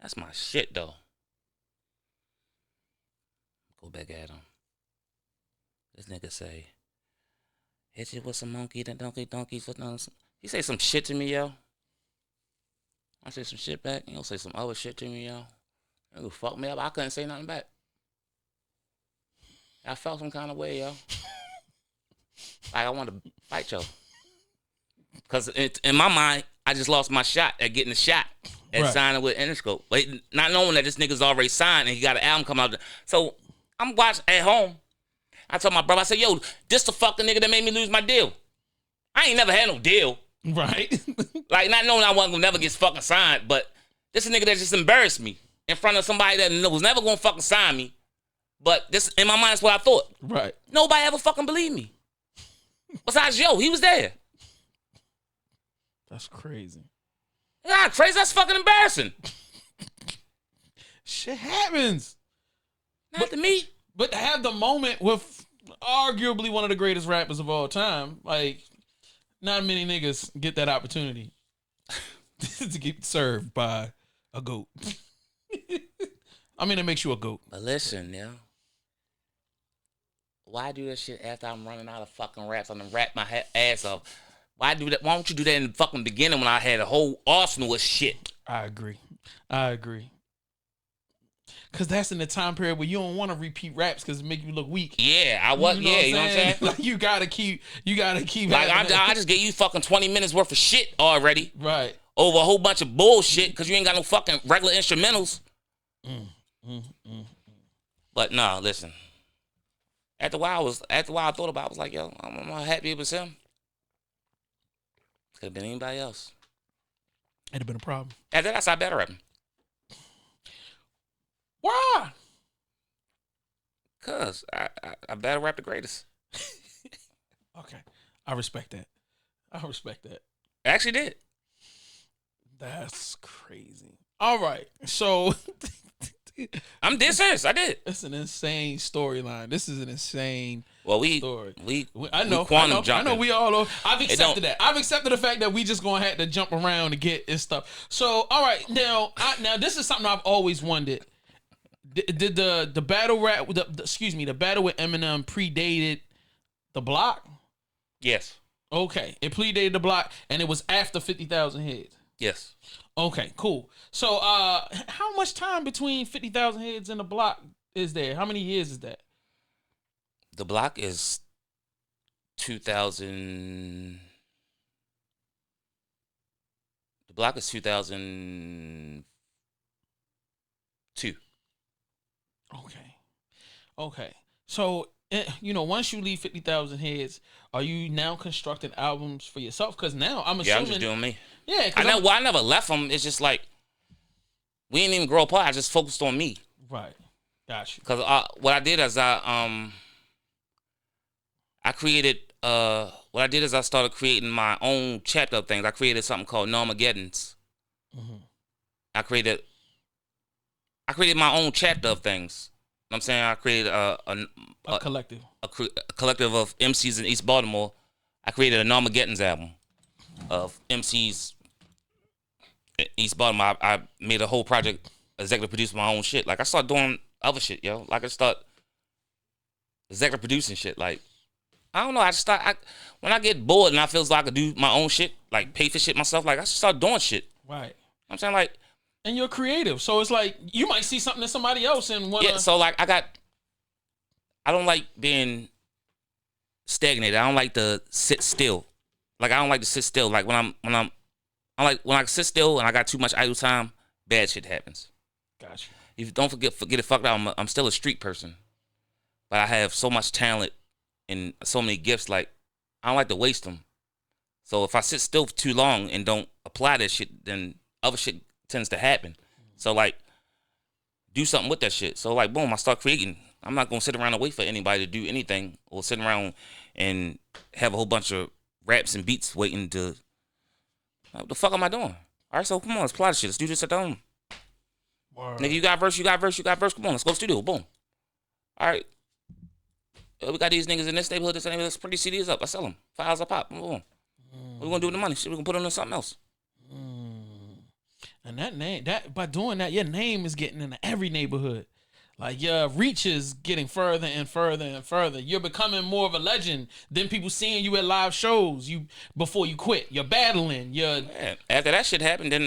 That's my shit though. Go back at him. This nigga say, hit you with some monkey, then donkey. He say some shit to me, yo. I say some shit back, and he'll say some other shit to me, yo. He'll fuck me up. I couldn't say nothing back. I felt some kind of way, yo. Like I wanted to fight yo. Because in my mind, I just lost my shot at getting the shot at signing with Interscope. But not knowing that this nigga's already signed and he got an album coming out. So I'm watching at home. I told my brother, I said, yo, this the fucking nigga that made me lose my deal. I ain't never had no deal. Right. Like, not knowing I wasn't gonna never get fucking signed, but this is a nigga that just embarrassed me in front of somebody that was never gonna fucking sign me. But this, in my mind, is what I thought. Right. Nobody ever fucking believed me. Besides Yo, he was there. That's crazy. Yeah, crazy. That's fucking embarrassing. Shit happens. Not to me. But to have the moment with arguably one of the greatest rappers of all time, like, not many niggas get that opportunity to get served by a goat. I mean, it makes you a goat. But listen, yo. Why do that shit after I'm running out of fucking raps? I'm gonna rap my ass off. Why do that? Why don't you do that in the fucking beginning when I had a whole arsenal of shit? I agree. Cause that's in the time period where you don't want to repeat raps because it make you look weak. Yeah, I was. You know You know what I'm saying? Like you gotta keep. Like I just gave you fucking 20 minutes worth of shit already. Right. Over a whole bunch of bullshit because you ain't got no fucking regular instrumentals. But nah, listen. After a while, I thought about it, I was like, yo, I'm not happy it was him. Could have been anybody else. It'd have been a problem. After that, I started better rapping. Why? Cause I battle rap the greatest. Okay. I respect that. I actually did. That's crazy. All right. So I'm dead serious. I did. it's an insane storyline. This is an insane story. I know we all know. I've accepted that. I've accepted the fact that we just gonna have to jump around to get this stuff. So all right, now this is something I've always wondered. Did the battle rap the battle with Eminem predated the block? Yes. Okay. It predated the block and it was after 50,000 Heads. Yes. Okay, cool. So how much time between 50,000 Heads and the block is there? How many years is that? The block is 2000. The block is 2002. Okay. So, once you leave 50,000 Heads, are you now constructing albums for yourself? Because now I'm assuming. Yeah, I'm just doing me. Yeah. I never left them. It's just like, we didn't even grow apart. I just focused on me. Right. Got you. Because what I did is I started creating my own chapter of things. I created something called Normageddons. Mm-hmm. I created my own chapter of things. You know what I'm saying? I created a collective. A collective of MCs in East Baltimore. I created a Normageddons album of MCs in East Baltimore. I made a whole project, executive produced my own shit. Like, I started doing other shit, yo. Like, I start executive producing shit. Like, I don't know. When I get bored and I feel like I could do my own shit, like pay for shit myself, like I just start doing shit. Right. I'm saying, like. And you're creative. So it's like you might see something in somebody else and wanna. Yeah, so like I don't like being stagnated. I don't like to sit still. Like, I don't like to sit still. Like when I sit still and I got too much idle time, bad shit happens. Gotcha. If you don't forget it fucked out, I'm still a street person. But I have so much talent and so many gifts, like I don't like to waste them. So if I sit still for too long and don't apply that shit, then other shit tends to happen. So like, do something with that shit. So like, boom, I start creating. I'm not gonna sit around and wait for anybody to do anything or sit around and have a whole bunch of raps and beats waiting to. Like, what the fuck am I doing? All right, so come on, let's plot the shit. Let's do this at home. Nigga, you got verse. Come on, let's go studio. Boom. All right. We got these niggas in this neighborhood. Let's print these CDs up. I sell them. $5 a pop. Boom. What we gonna do with the money? Shit, we gonna put it on something else. And by doing that, your name is getting into every neighborhood. Like, your reach is getting further and further and further. You're becoming more of a legend than people seeing you at live shows. Before you quit, you're battling. Man, after that shit happened, then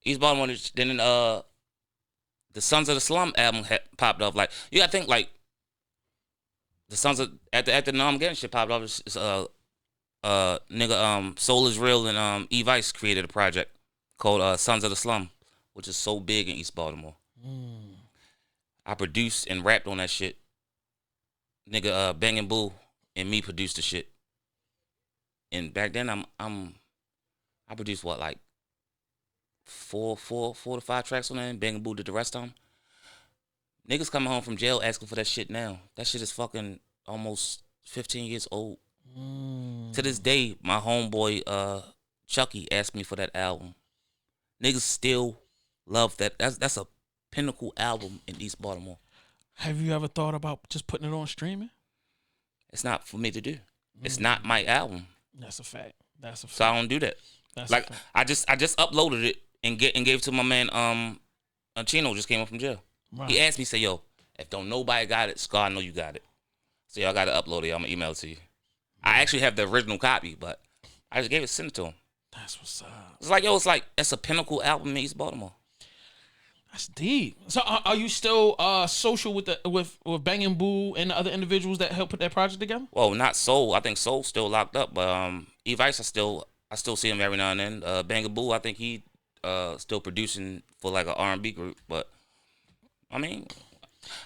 East Baltimore, then the Sons of the Slum album popped off. Like, you gotta think, like, the Sons of after the Armageddon shit popped off. It's nigga Soul is Real and E-Vice created a project called Sons of the Slum, which is so big in East Baltimore. I produced and rapped on that shit. Nigga Bang and Boo and me produced the shit. And back then I produced what, like four to five tracks on that, and Bang and Boo did the rest of them. Niggas coming home from jail asking for that shit now. That shit is fucking almost 15 years old. To this day, my homeboy Chucky asked me for that album. Niggas still love that. That's a pinnacle album in East Baltimore. Have you ever thought about just putting it on streaming? It's not for me to do. It's not my album. That's a fact. That's a fact. So I don't do that. That's like I just uploaded it and gave it to my man Chino just came up from jail. Right. He asked me, say, yo, if don't nobody got it, Skarr, I know you got it. So y'all gotta upload it. I'm gonna email it to you. I actually have the original copy, but I just gave it, sent it to him. That's what's up. It's like, yo, it's a pinnacle album in East Baltimore. That's deep. So are you still social with Bang and Boo and the other individuals that helped put that project together? Well, not Soul. I think Soul's still locked up, but E-Vice, I still see him every now and then. Bang and Boo, I think he still producing for like an R&B group, but I mean,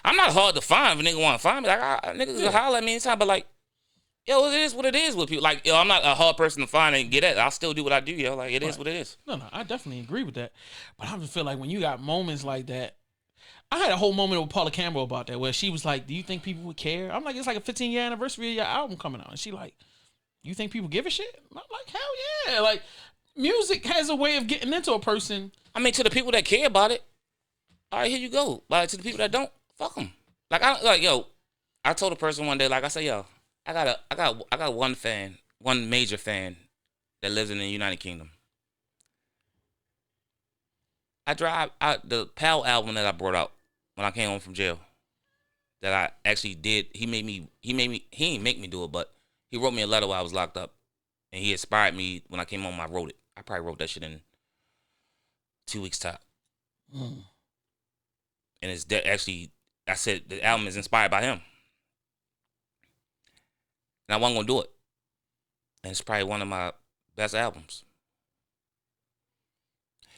I'm not hard to find if a nigga want to find me. Like, niggas can holler at me anytime, but like, yo, it is what it is with people. Like, yo, I'm not a hard person to find and get at. I'll still do what I do, yo. Like, it is what it is. No, I definitely agree with that. But I just feel like when you got moments like that, I had a whole moment with Paula Campbell about that, where she was like, do you think people would care? I'm like, it's like a 15-year anniversary of your album coming out. And she like, you think people give a shit? I'm like, hell yeah. Like, music has a way of getting into a person. I mean, to the people that care about it, all right, here you go. But to the people that don't, fuck them. Like, I told a person one day, like, I said, yo, I got one major fan that lives in the United Kingdom. I drive out the PAL album that I brought out when I came home from jail. That I actually did. He didn't make me do it, but he wrote me a letter while I was locked up, and he inspired me when I came home. I wrote it. I probably wrote that shit in 2 weeks top. And it's actually, I said the album is inspired by him. And I wasn't gonna do it. And it's probably one of my best albums.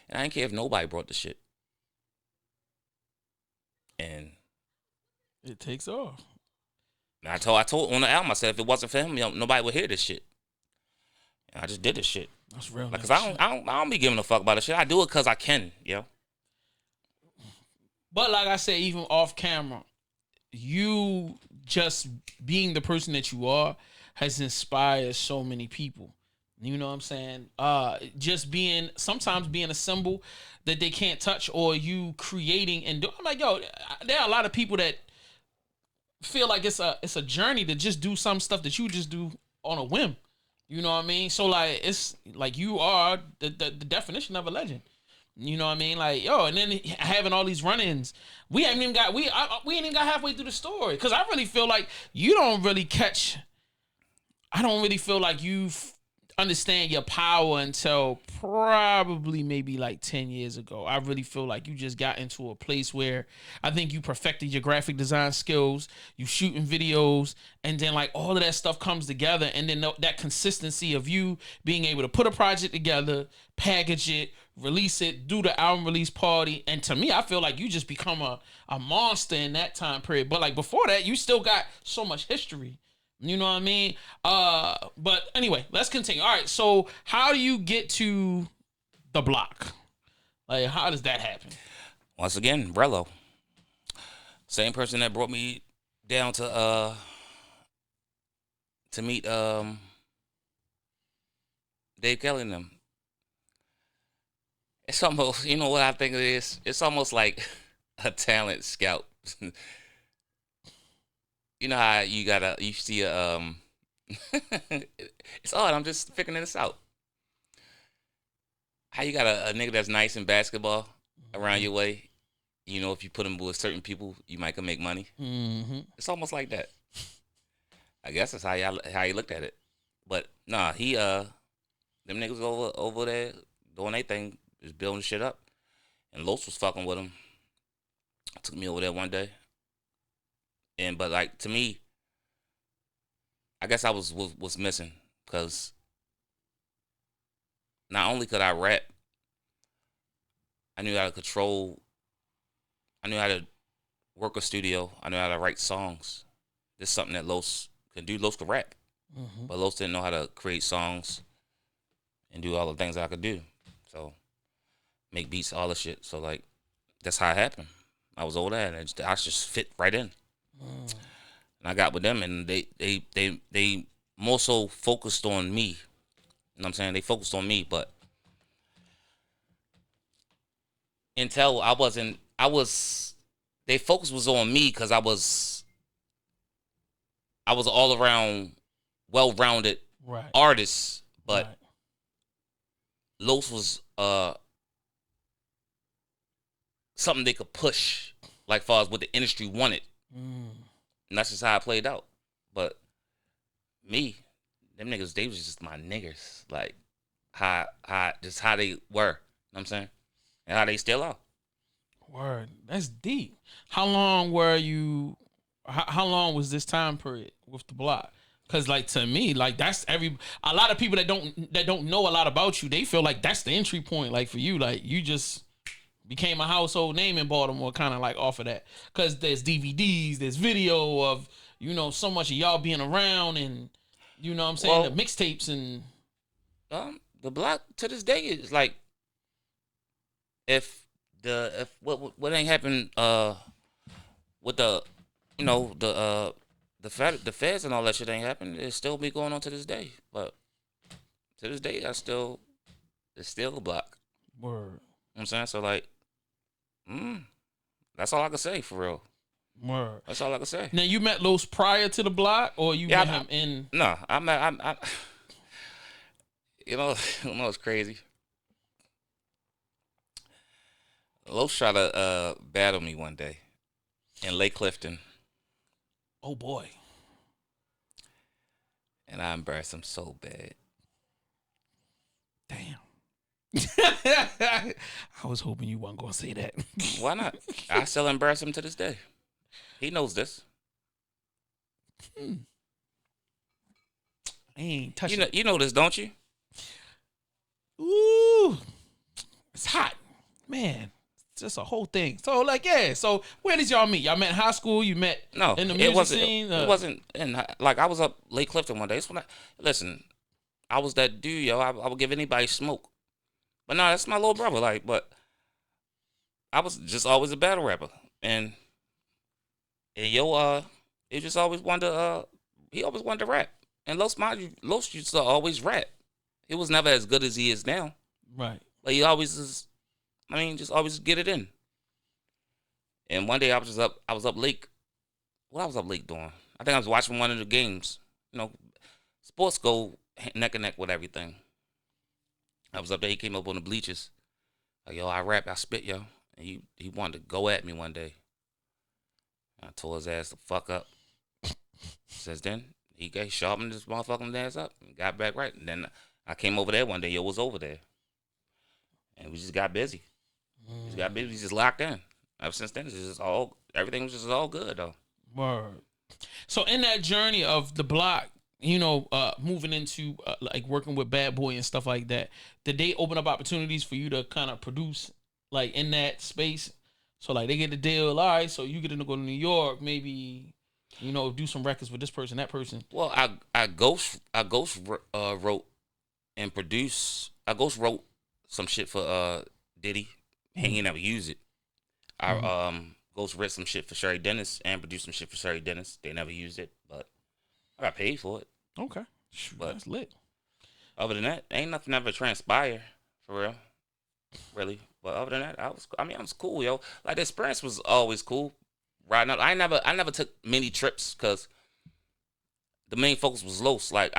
And I didn't care if nobody brought the shit. And it takes off. And I told on the album, I said if it wasn't for him, nobody would hear this shit. And I just did this shit. That's real. Because I don't be giving a fuck about this shit. I do it because I can, yo. But like I said, even off camera, you just being the person that you are has inspired so many people. You know what I'm saying? Sometimes being a symbol that they can't touch, or you creating and do. I'm like, yo, there are a lot of people that feel like it's a journey to just do some stuff that you just do on a whim. You know what I mean? So like, it's like you are the definition of a legend. You know what I mean? Like, yo, and then having all these run-ins. We ain't even got halfway through the story. Because I really feel like you don't really catch. I don't really feel like you understand your power until probably maybe like 10 years ago. I really feel like you just got into a place where I think you perfected your graphic design skills, you shooting videos, and then like all of that stuff comes together, and then that consistency of you being able to put a project together, package it, release it, do the album release party, and to me, I feel like you just become a monster in that time period. But like before that, you still got so much history. You know what I mean? But anyway, let's continue. All right, so how do you get to the block? Like, how does that happen? Once again, Brello. Same person that brought me down to meet Dave Kelly and them. It's almost, you know what I think it is? It's almost like a talent scout. You know how you see a, it's odd, I'm just figuring this out. How you got a nigga that's nice in basketball around your way, you know, if you put him with certain people, you might can make money. Mm-hmm. It's almost like that. I guess that's how you looked at it. But nah, them niggas over there doing their thing, just building shit up. And Los was fucking with him. Took me over there one day. But like, to me, I guess I was missing, because not only could I rap, I knew how to control, I knew how to work a studio, I knew how to write songs. This is something that Los can do. Los could rap, but Los didn't know how to create songs and do all the things that I could do. So, make beats, all the shit. So like, that's how it happened. I was over there, and I just fit right in. And I got with them, and they more so focused on me. You know what I'm saying? They focused on me, but until their focus was on me because I was all around well-rounded Right. artist, but Right. Los was something they could push, like far as what the industry wanted. Mm. And that's just how it played out. But me, them niggas, they was just my niggas. Like how they were. You know what I'm saying? And how they still are. Word. That's deep. How long were you? How long was this time period with the block? Cause like to me, like that's a lot of people that don't know a lot about you. They feel like that's the entry point. Like for you, like you just became a household name in Baltimore, kind of like off of that. Cause there's DVDs, there's video of so much of y'all being around, and what I'm saying, Well, the mixtapes and the block to this day is like if what ain't happened with the the feds and all that shit ain't happened, it still be going on to this day. But to this day, it's still a block. word. You know what I'm saying? So like, that's all I can say for real. Word. That's all I can say. Now you met Los prior to the block, or you met him in? No, I it's crazy. Los tried to battle me one day in Lake Clifton. Oh boy. And I embarrassed him so bad. Damn. I was hoping you weren't gonna say that. Why not? I still embarrass him to this day. He knows this. I ain't touching. You know this, don't you? Ooh, it's hot, man. It's just a whole thing. So like, yeah. So where did y'all meet? Y'all met in high school? You met in the music scene? It wasn't in like I was up Lake Clifton one day. It's when listen, I was that dude, yo. I would give anybody smoke, but no, that's my little brother. Like, but I was just always a battle rapper, and he just always wanted to. He always wanted to rap, and Los used to always rap. He was never as good as he is now, Right. but he always is. I mean, just always get it in. And one day I was up late. What I was up late doing? I think I was watching one of the games. Sports go neck and neck with everything. I was up there. He came up on the bleachers. Like, yo, I rap, I spit, yo. And he wanted to go at me one day. I told his ass to fuck up. Since then, he sharpened his motherfucking ass up and got back right. And then I came over there one day. Yo was over there. And we just got busy. We just locked in. Ever since then, everything was just all good though. Word. So in that journey of the block, moving into like working with Bad Boy and stuff like that, did they open up opportunities for you to kind of produce like in that space? So like they get the deal, all right. So you get to go to New York, maybe do some records with this person, that person. Well, I ghost wrote and produced. I ghost wrote some shit for Diddy. He ain't never used it. I ghost wrote some shit for Sherry Dennis and produced some shit for Sherry Dennis. They never used it, but I got paid for it. Okay, But that's lit. Other than that, ain't nothing ever transpire for real, really. But other than that, I was cool, yo. Like the experience was always cool. Riding up, I never took many trips because the main focus was Los. Like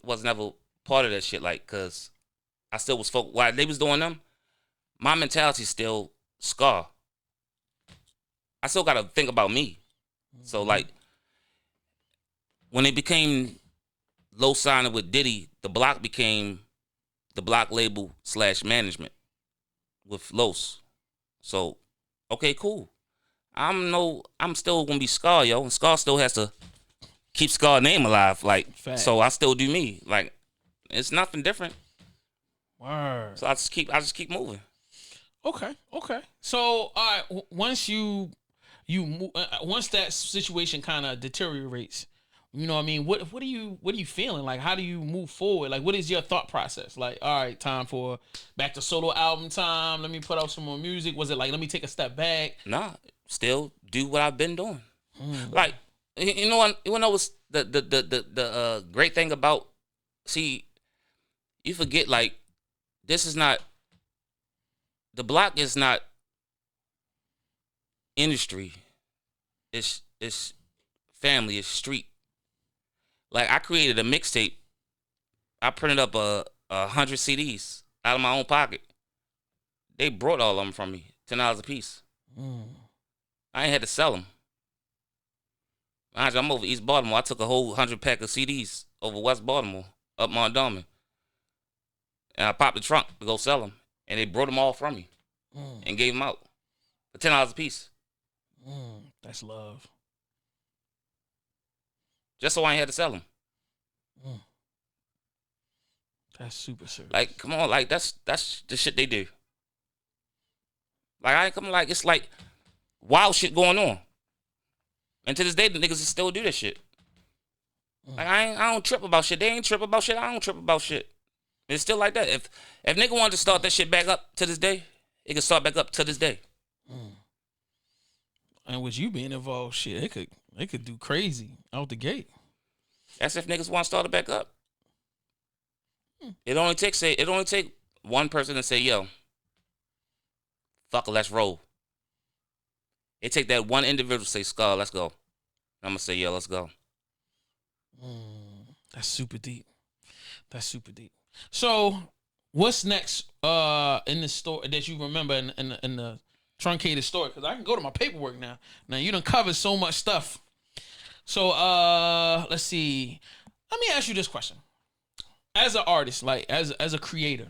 was never part of that shit. Like, cause I still was focused. While they was doing them, my mentality still Skarr. I still gotta think about me. So like, when it became Los signing with Diddy, the block became the block label / management with Los. So, okay, cool. I'm still gonna be Skarr, yo, and Skarr still has to keep Skarr name alive. Like, Fact. So I still do me. Like, it's nothing different. Word. So I just keep moving. Okay. So, all right, once you move, once that situation kind of deteriorates, what I mean? What are you feeling? Like, how do you move forward? Like, what is your thought process? Like, all right, time for back to solo album time. Let me put out some more music. Was it like, let me take a step back? Nah, still do what I've been doing. Like, You know what? You know what's the great thing about? See, you forget like this is not the block is not industry. It's family. It's street. Like I created a mixtape. I printed up 100 CDs out of my own pocket. They brought all of them from me, $10 a piece. I ain't had to sell them. I'm over East Baltimore. I took a whole 100 pack of CDs over West Baltimore, up Montgomery. And I popped the trunk to go sell them. And they brought them all from me and gave them out for $10 a piece. That's love. Just so I ain't had to sell them. That's super serious. Like, come on, like that's the shit they do. Like I ain't coming like it's like wild shit going on. And to this day, the niggas still do that shit. Like I don't trip about shit. They ain't trip about shit. I don't trip about shit. It's still like that. If nigga wanted to start that shit back up to this day, it can start back up to this day. And with you being involved, shit, they could do crazy out the gate. That's if niggas want to start it back up. It only takes one person to say, yo, fuck it, let's roll. It take that one individual to say, Skarr, let's go. I'm gonna say, yo, let's go. That's super deep. That's super deep. So, what's next in the story that you remember in the truncated story? Because I can go to my paperwork now. Now, you done covered so much stuff. So, let's see. Let me ask you this question. As an artist, like as a creator,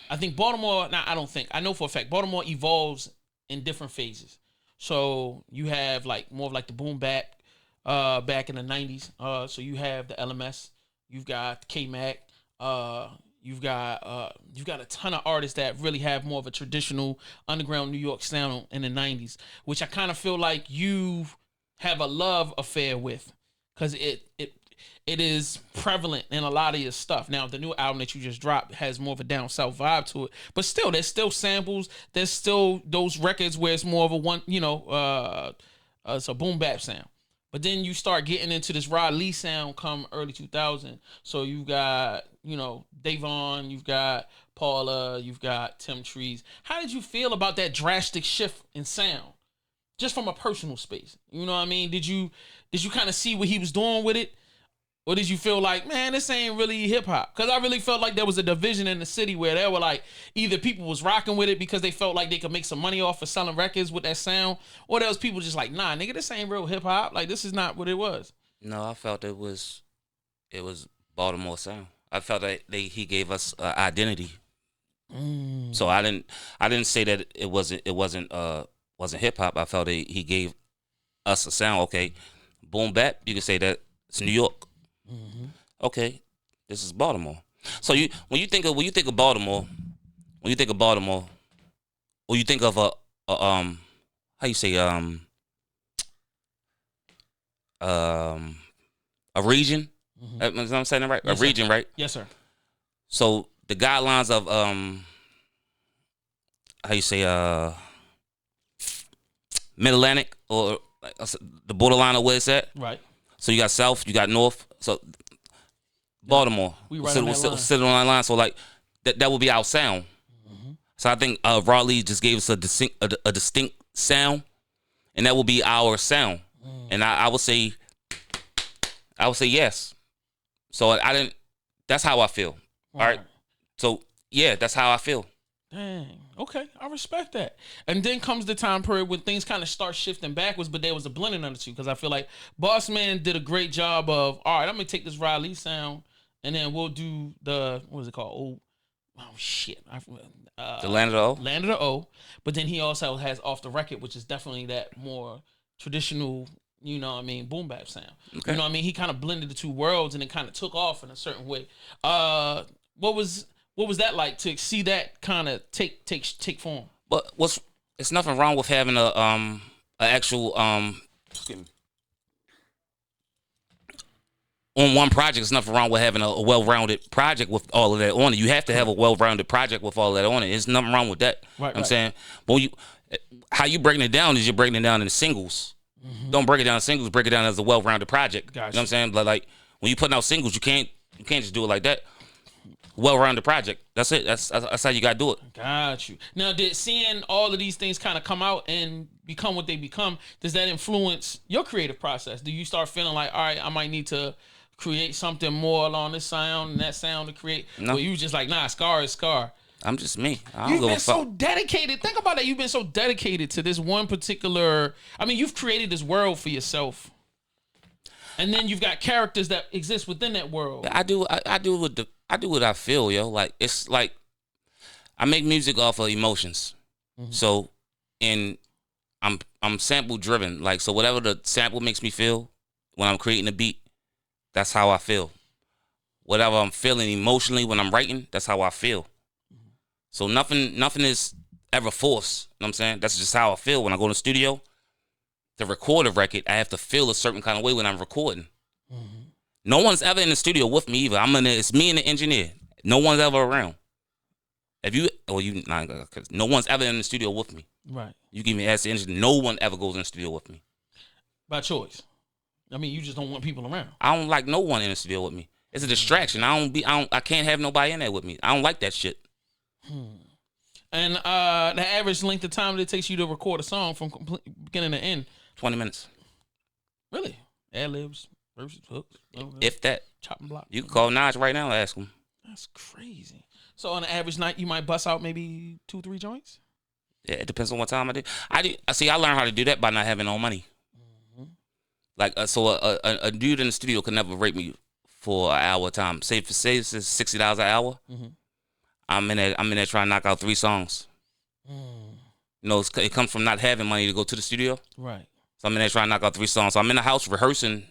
I think Baltimore, I know for a fact, Baltimore evolves in different phases. So you have like more of like the boom bap back in the 90s. So you have the LMS, you've got K-Mac, you've got a ton of artists that really have more of a traditional underground New York sound in the 90s, which I kind of feel like you have a love affair with, because it is prevalent in a lot of your stuff. Now, the new album that you just dropped has more of a down south vibe to it, but still, there's still samples. There's still those records where it's more of a one, it's a boom bap sound. But then you start getting into this Rod Lee sound come early 2000. So you've got, Davon, you've got Paula, you've got Tim Trees. How did you feel about that drastic shift in sound, just from a personal space? You know what I mean? Did you kind of see what he was doing with it? Or did you feel like, man, this ain't really hip hop? Because I really felt like there was a division in the city where they were like, either people was rocking with it because they felt like they could make some money off of selling records with that sound, or there was people just like, nah, nigga, this ain't real hip hop. Like, this is not what it was. No, I felt it was Baltimore sound. I felt that he gave us identity. So I didn't say that it wasn't hip hop. I felt that he gave us a sound. Okay, boom bap, you can say that it's New York. Okay, this is Baltimore. So when you think of Baltimore, or you think of how you say a region. Am I saying that right? Yes, a region, sir. right? Yes, sir. So the guidelines of how you say Mid Atlantic, or like the borderline of where it's at. Right. So you got South, you got North. So Baltimore, We right on that line. sitting on that line. So like that would be our sound. So I think Rod Lee just gave us a distinct sound, and that will be our sound. And I would say yes. So I didn't. That's how I feel. All right. So yeah, that's how I feel. Dang. Okay, I respect that. And then comes the time period when things kind of start shifting backwards, but there was a blending of the two, because I feel like Boss Man did a great job of, all right, I'm gonna take this Rod Lee sound, and then we'll do the, what is it called? Oh shit. The Land of the O. Land of the O. But then he also has Off the Record, which is definitely that more traditional, boom bap sound. Okay. You know what I mean? He kind of blended the two worlds, and it kind of took off in a certain way. What was that like to see that kind of take form? But it's nothing wrong with having a actual on one project. There's nothing wrong with having a well-rounded project with all of that on it. You have to have a well-rounded project with all of that on it. There's nothing wrong with that. Right, I'm saying, but how you breaking it down is you're breaking it down in singles. Don't break it down as singles. Break it down as a well-rounded project. Gotcha. You know what I'm saying? But like when you putting out singles, you can't just do it like that. Well-rounded project. That's it. That's how you gotta do it. Got you. Now, did seeing all of these things kind of come out and become what they become, does that influence your creative process? Do you start feeling like, all right, I might need to create something more along this sound and that sound to create? No. Or you just like, nah, Skarr is Skarr. I'm just me. I don't You've give a been so fuck. dedicated. Think about that. You've been so dedicated to this one particular. I mean, you've created this world for yourself, and then you've got characters that exist within that world. I do what I feel, yo. Like it's like I make music off of emotions. So, and I'm sample driven. Like so, whatever the sample makes me feel when I'm creating a beat, that's how I feel. Whatever I'm feeling emotionally when I'm writing, that's how I feel. So nothing is ever forced. You know what I'm saying? That's just how I feel when I go to the studio to record a record. I have to feel a certain kind of way when I'm recording. No one's ever in the studio with me either. It's me and the engineer. No one's ever around. No one's ever in the studio with me. Right. You give me ask the engineer. No one ever goes in the studio with me. By choice. I mean, you just don't want people around. I don't like no one in the studio with me. It's a distraction. I can't have nobody in there with me. I don't like that shit. And the average length of time that it takes you to record a song from beginning to end? 20 minutes. Really? Ad-libs, verses, hooks? If that. Chopping block? You can call Naj right now and ask him. That's crazy. So on an average night, you might bust out maybe 2-3 joints? Yeah, it depends on what time I do. I learned how to do that by not having no money. Like, so a dude in the studio could never rate me for an hour time. Say it's $60 an hour. I'm in there trying to knock out 3 songs. You know, it comes from not having money to go to the studio. Right. So I'm in there trying to knock out 3 songs. So I'm in the house rehearsing,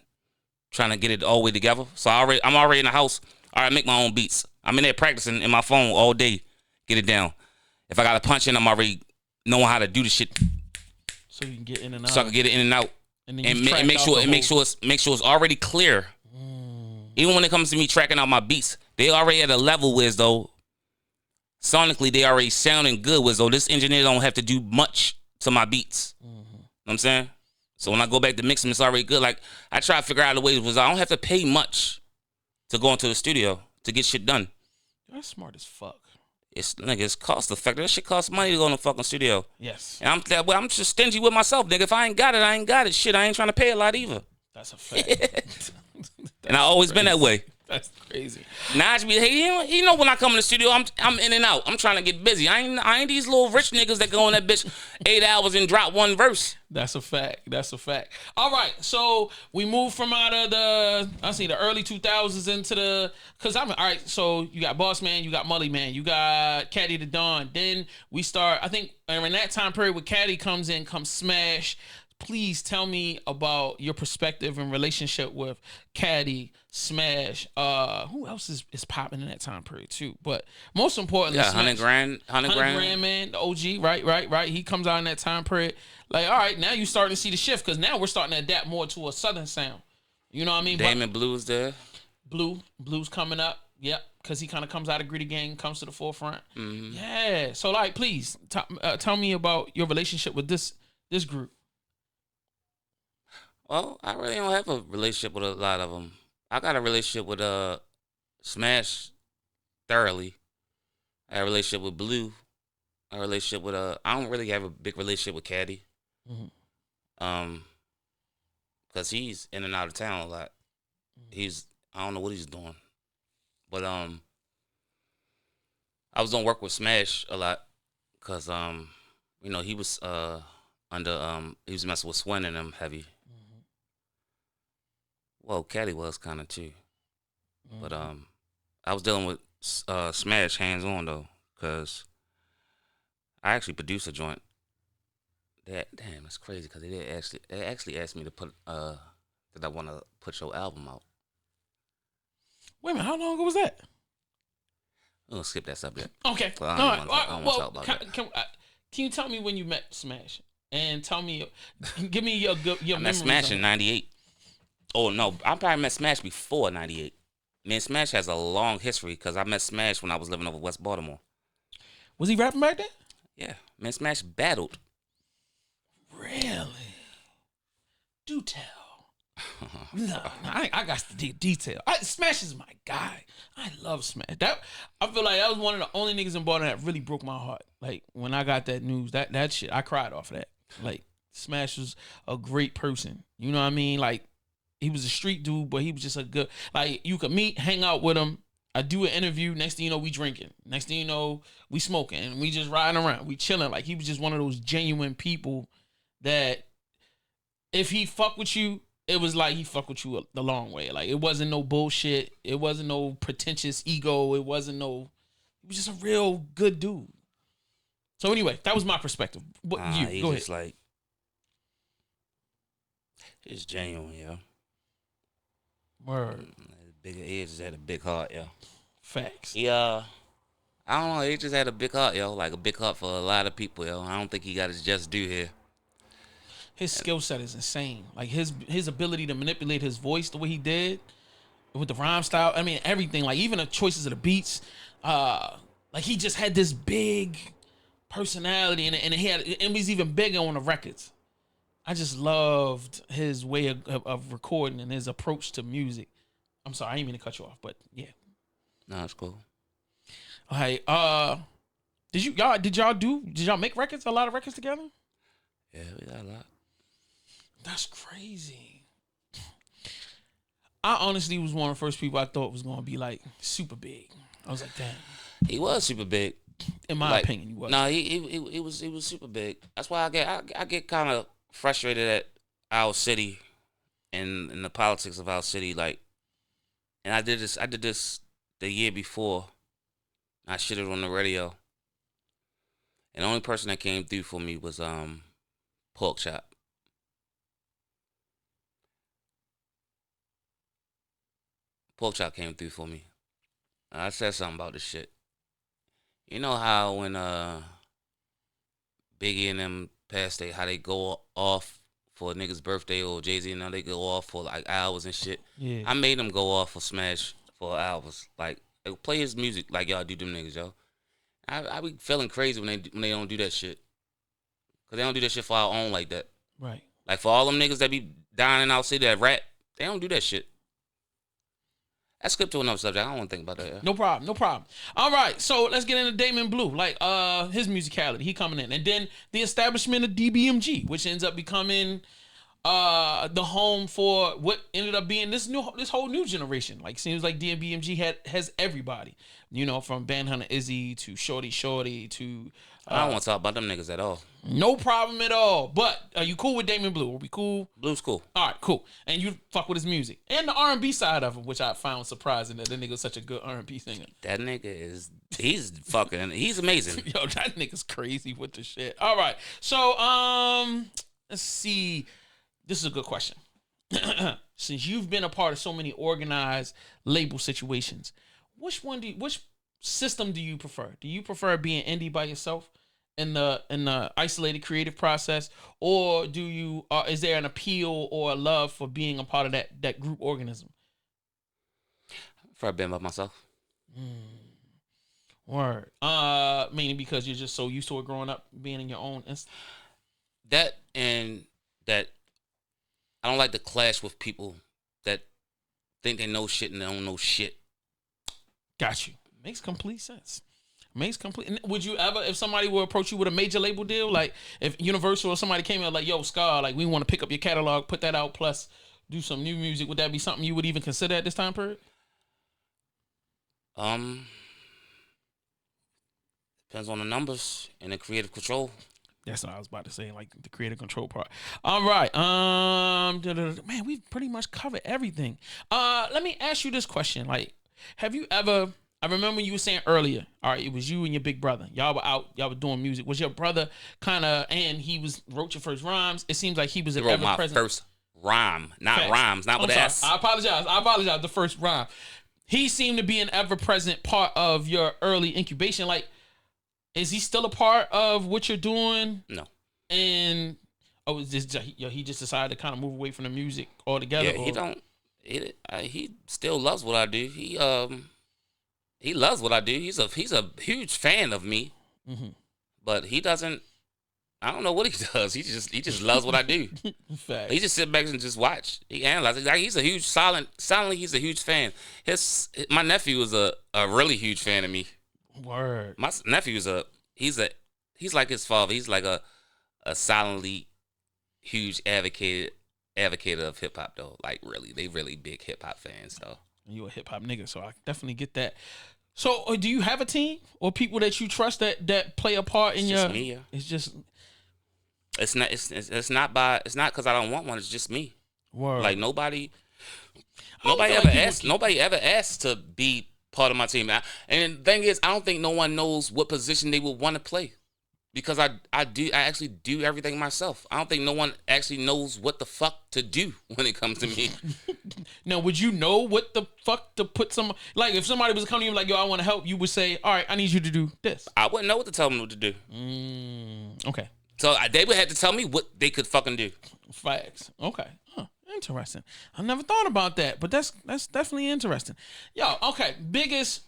trying to get it all the way together. So I'm already in the house. All right, make my own beats. I'm in there practicing in my phone all day, get it down. If I got to punch in, I'm already knowing how to do the shit. So you can get in and out. So I can get it in and out. And then And make sure it's already clear. Even when it comes to me tracking out my beats, they already at a level where as though sonically they already sounding good, where as though this engineer don't have to do much to my beats. You know what I'm saying? So when I go back to mix them, it's already good. Like I try to figure out a way was I don't have to pay much to go into the studio to get shit done. That's smart as fuck. It's cost effective. That shit costs money to go in the fucking studio. Yes. And I'm just stingy with myself, nigga. If I ain't got it, I ain't got it. Shit, I ain't trying to pay a lot either. That's a fact. And I always been that way. That's crazy. Naj be, hey, you know when I come in the studio, I'm in and out. I'm trying to get busy. I ain't these little rich niggas that go in that bitch 8 hours and drop 1 verse. That's a fact. That's a fact. All right, so we moved from out of the early 2000s into the, cause all right. So you got Boss Man, you got Mully Man, you got Caddy the Dawn. Then we start. I think in that time period when Caddy comes Smash. Please tell me about your perspective and relationship with Caddy, Smash. Who else is popping in that time period too? But most importantly, Yeah, Smash. 100 grand, man, the OG, right. He comes out in that time period. Like, all right, now you starting to see the shift because now we're starting to adapt more to a Southern sound. You know what I mean? Damon Blues there. Blues coming up. Yep, because he kind of comes out of Gritty Gang, comes to the forefront. Yeah. So, like, please tell me about your relationship with this group. Well, I really don't have a relationship with a lot of them. I got a relationship with Smash thoroughly. I have a relationship with Blue. I have a relationship with I don't really have a big relationship with Caddy. Because he's in and out of town a lot. I don't know what he's doing. But I was doing work with Smash a lot because you know, he was he was messing with Swin and them heavy. Well, Caddy was kind of too. But I was dealing with Smash hands on though, because I actually produced a joint. Damn, it's crazy because they actually asked me to put that I want to put your album out. Wait a minute, how long ago was that? I'm gonna skip that subject. Okay. I don't want to talk about that. Can you tell me when you met Smash? And tell me, give me your I met memories. Smash in '98. Oh no, I probably met Smash before '98. Man, Smash has a long history because I met Smash when I was living over West Baltimore. Was he rapping back then? Yeah, man, Smash battled. Really? Do tell. No, I got the detail. Smash is my guy. I love Smash. I feel like that was one of the only niggas in Baltimore that really broke my heart. Like when I got that news, that shit, I cried off of that. Like Smash was a great person. You know what I mean? Like he was a street dude, but he was just a good. Like you could meet, hang out with him. I do an interview. Next thing you know, we drinking. Next thing you know, we smoking, and we just riding around. We chilling. Like he was just one of those genuine people that if he fuck with you, it was like he fuck with you the long way. Like it wasn't no bullshit. It wasn't no pretentious ego. It wasn't no. He was just a real good dude. So anyway, that was my perspective. What you go ahead? Like it's genuine, yo. Word. He just had a big heart, yo. Facts. Yeah. I don't know. He just had a big heart, yo. Like a big heart for a lot of people, yo. I don't think he got his just due here. His skill set is insane. Like his ability to manipulate his voice the way he did with the rhyme style. I mean, everything. Like even the choices of the beats. Like he just had this big personality, and it was even bigger on the records. I just loved his way of recording and his approach to music. I'm sorry, I didn't mean to cut you off, but yeah. No, it's cool. All right. Did y'all make records? A lot of records together? Yeah, we got a lot. That's crazy. I honestly was one of the first people I thought was gonna be like super big. I was like, damn. He was super big. In my opinion, he was. No, he was super big. That's why I get kind of frustrated at our city and the politics of our city. Like, and I did this the year before. I shitted on the radio, and the only person that came through for me was Pork Chop. Pork Chop came through for me. I said something about this shit. You know how when Biggie and them passed, how they go off for a nigga's birthday, or Jay-Z and now they go off for like hours and shit. Yeah. I made them go off for Smash for hours. Like play his music like y'all do them niggas, yo. I be feeling crazy when they don't do that shit. Cause they don't do that shit for our own like that. Right. Like for all them niggas that be dying in our city that rap, they don't do that shit. Let's skip to another subject. I don't want to think about that. Yeah. No problem. All right, so let's get into Damon Blue. Like his musicality, he coming in, and then the establishment of DBMG, which ends up becoming the home for what ended up being this whole new generation. Like seems like DBMG has everybody. You know, from Band Hunter Izzy to Shorty to. I don't want to talk about them niggas at all. No problem at all. But are you cool with Damon Blue? Are we cool? Blue's cool. All right, cool. And you fuck with his music and the R&B side of it, which I found surprising that nigga's such a good R&B singer. That nigga he's amazing. Yo, that nigga's crazy with the shit. All right, so let's see. This is a good question. Since you've been a part of so many organized label situations, which system do you prefer? Do you prefer being indie by yourself in the isolated creative process, or do you is there an appeal or a love for being a part of that group organism? I prefer being by myself. Word. Meaning because you're just so used to it growing up being in your own That I don't like to clash with people that think they know shit and they don't know shit. Got you. Makes complete sense. Would you ever, if somebody would approach you with a major label deal, like if Universal or somebody came in like, yo, Skarr, like we want to pick up your catalog, put that out, plus do some new music, would that be something you would even consider at this time period? Depends on the numbers and the creative control. That's what I was about to say, like the creative control part. All right. Man, we've pretty much covered everything. Let me ask you this question. Like, have you ever, I remember you were saying earlier, all right, it was you and your big brother. Y'all were out, y'all were doing music. Was your brother and he wrote your first rhymes? It seems like he was an ever present. He wrote my first rhyme, not facts. Rhymes, not with an S. I apologize. The first rhyme. He seemed to be an ever present part of your early incubation. Like, is he still a part of what you're doing? No. And is this he just decided to kind of move away from the music altogether? Yeah, he still loves what I do. He loves what I do. He's a huge fan of me, but he doesn't I don't know what he does. He just loves what I do. Facts. He just sit back and just watch. He analyzes. Like he's a huge silently he's a huge fan. My nephew is a really huge fan of me. Word. My nephew is he's like his father. He's like a silently huge advocate of hip hop though. Like really, they really big hip hop fans though. You a hip hop nigga, so I definitely get that. So, do you have a team or people that you trust that play a part in It's your? just me, yeah. It's just It's not because I don't want one. It's just me. word. Like nobody I don't feel ever like people asked. Nobody ever asked to be part of my team. And the thing is, I don't think no one knows what position they would want to play, because I actually do everything myself. I don't think no one actually knows what the fuck to do when it comes to me. Now, would you know what the fuck to put some like if somebody was coming to you like, yo, I want to help, you would say, all right, I need you to do this. I wouldn't know what to tell them what to do. Okay. So they would have to tell me what they could fucking do. Facts. Okay. Huh. Interesting. I never thought about that, but that's definitely interesting. Yo, okay. Biggest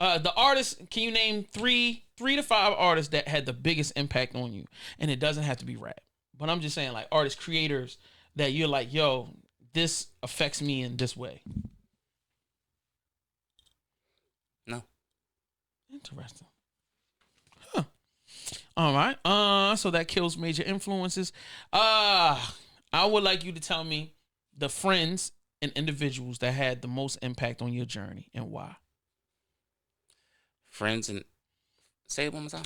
the artists, can you name three to five artists that had the biggest impact on you? And it doesn't have to be rap. But I'm just saying like artists, creators that you're like, yo, this affects me in this way. No. Interesting. Huh. All right. So that kills major influences. I would like you to tell me the friends and individuals that had the most impact on your journey and why. Friends and say it one more time.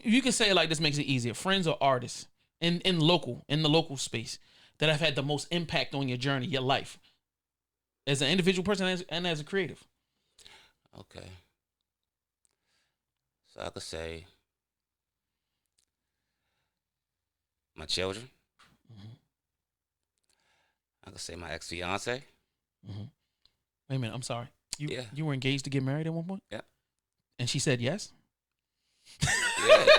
You can say it like this, makes it easier. Friends or artists in the local space that have had the most impact on your journey, your life, as an individual person and as a creative. Okay. So I could say my children. Mm-hmm. I could say my ex-fiance. Mm-hmm. Wait a minute, I'm sorry. Yeah. You were engaged to get married at one point? Yeah. And she said yes?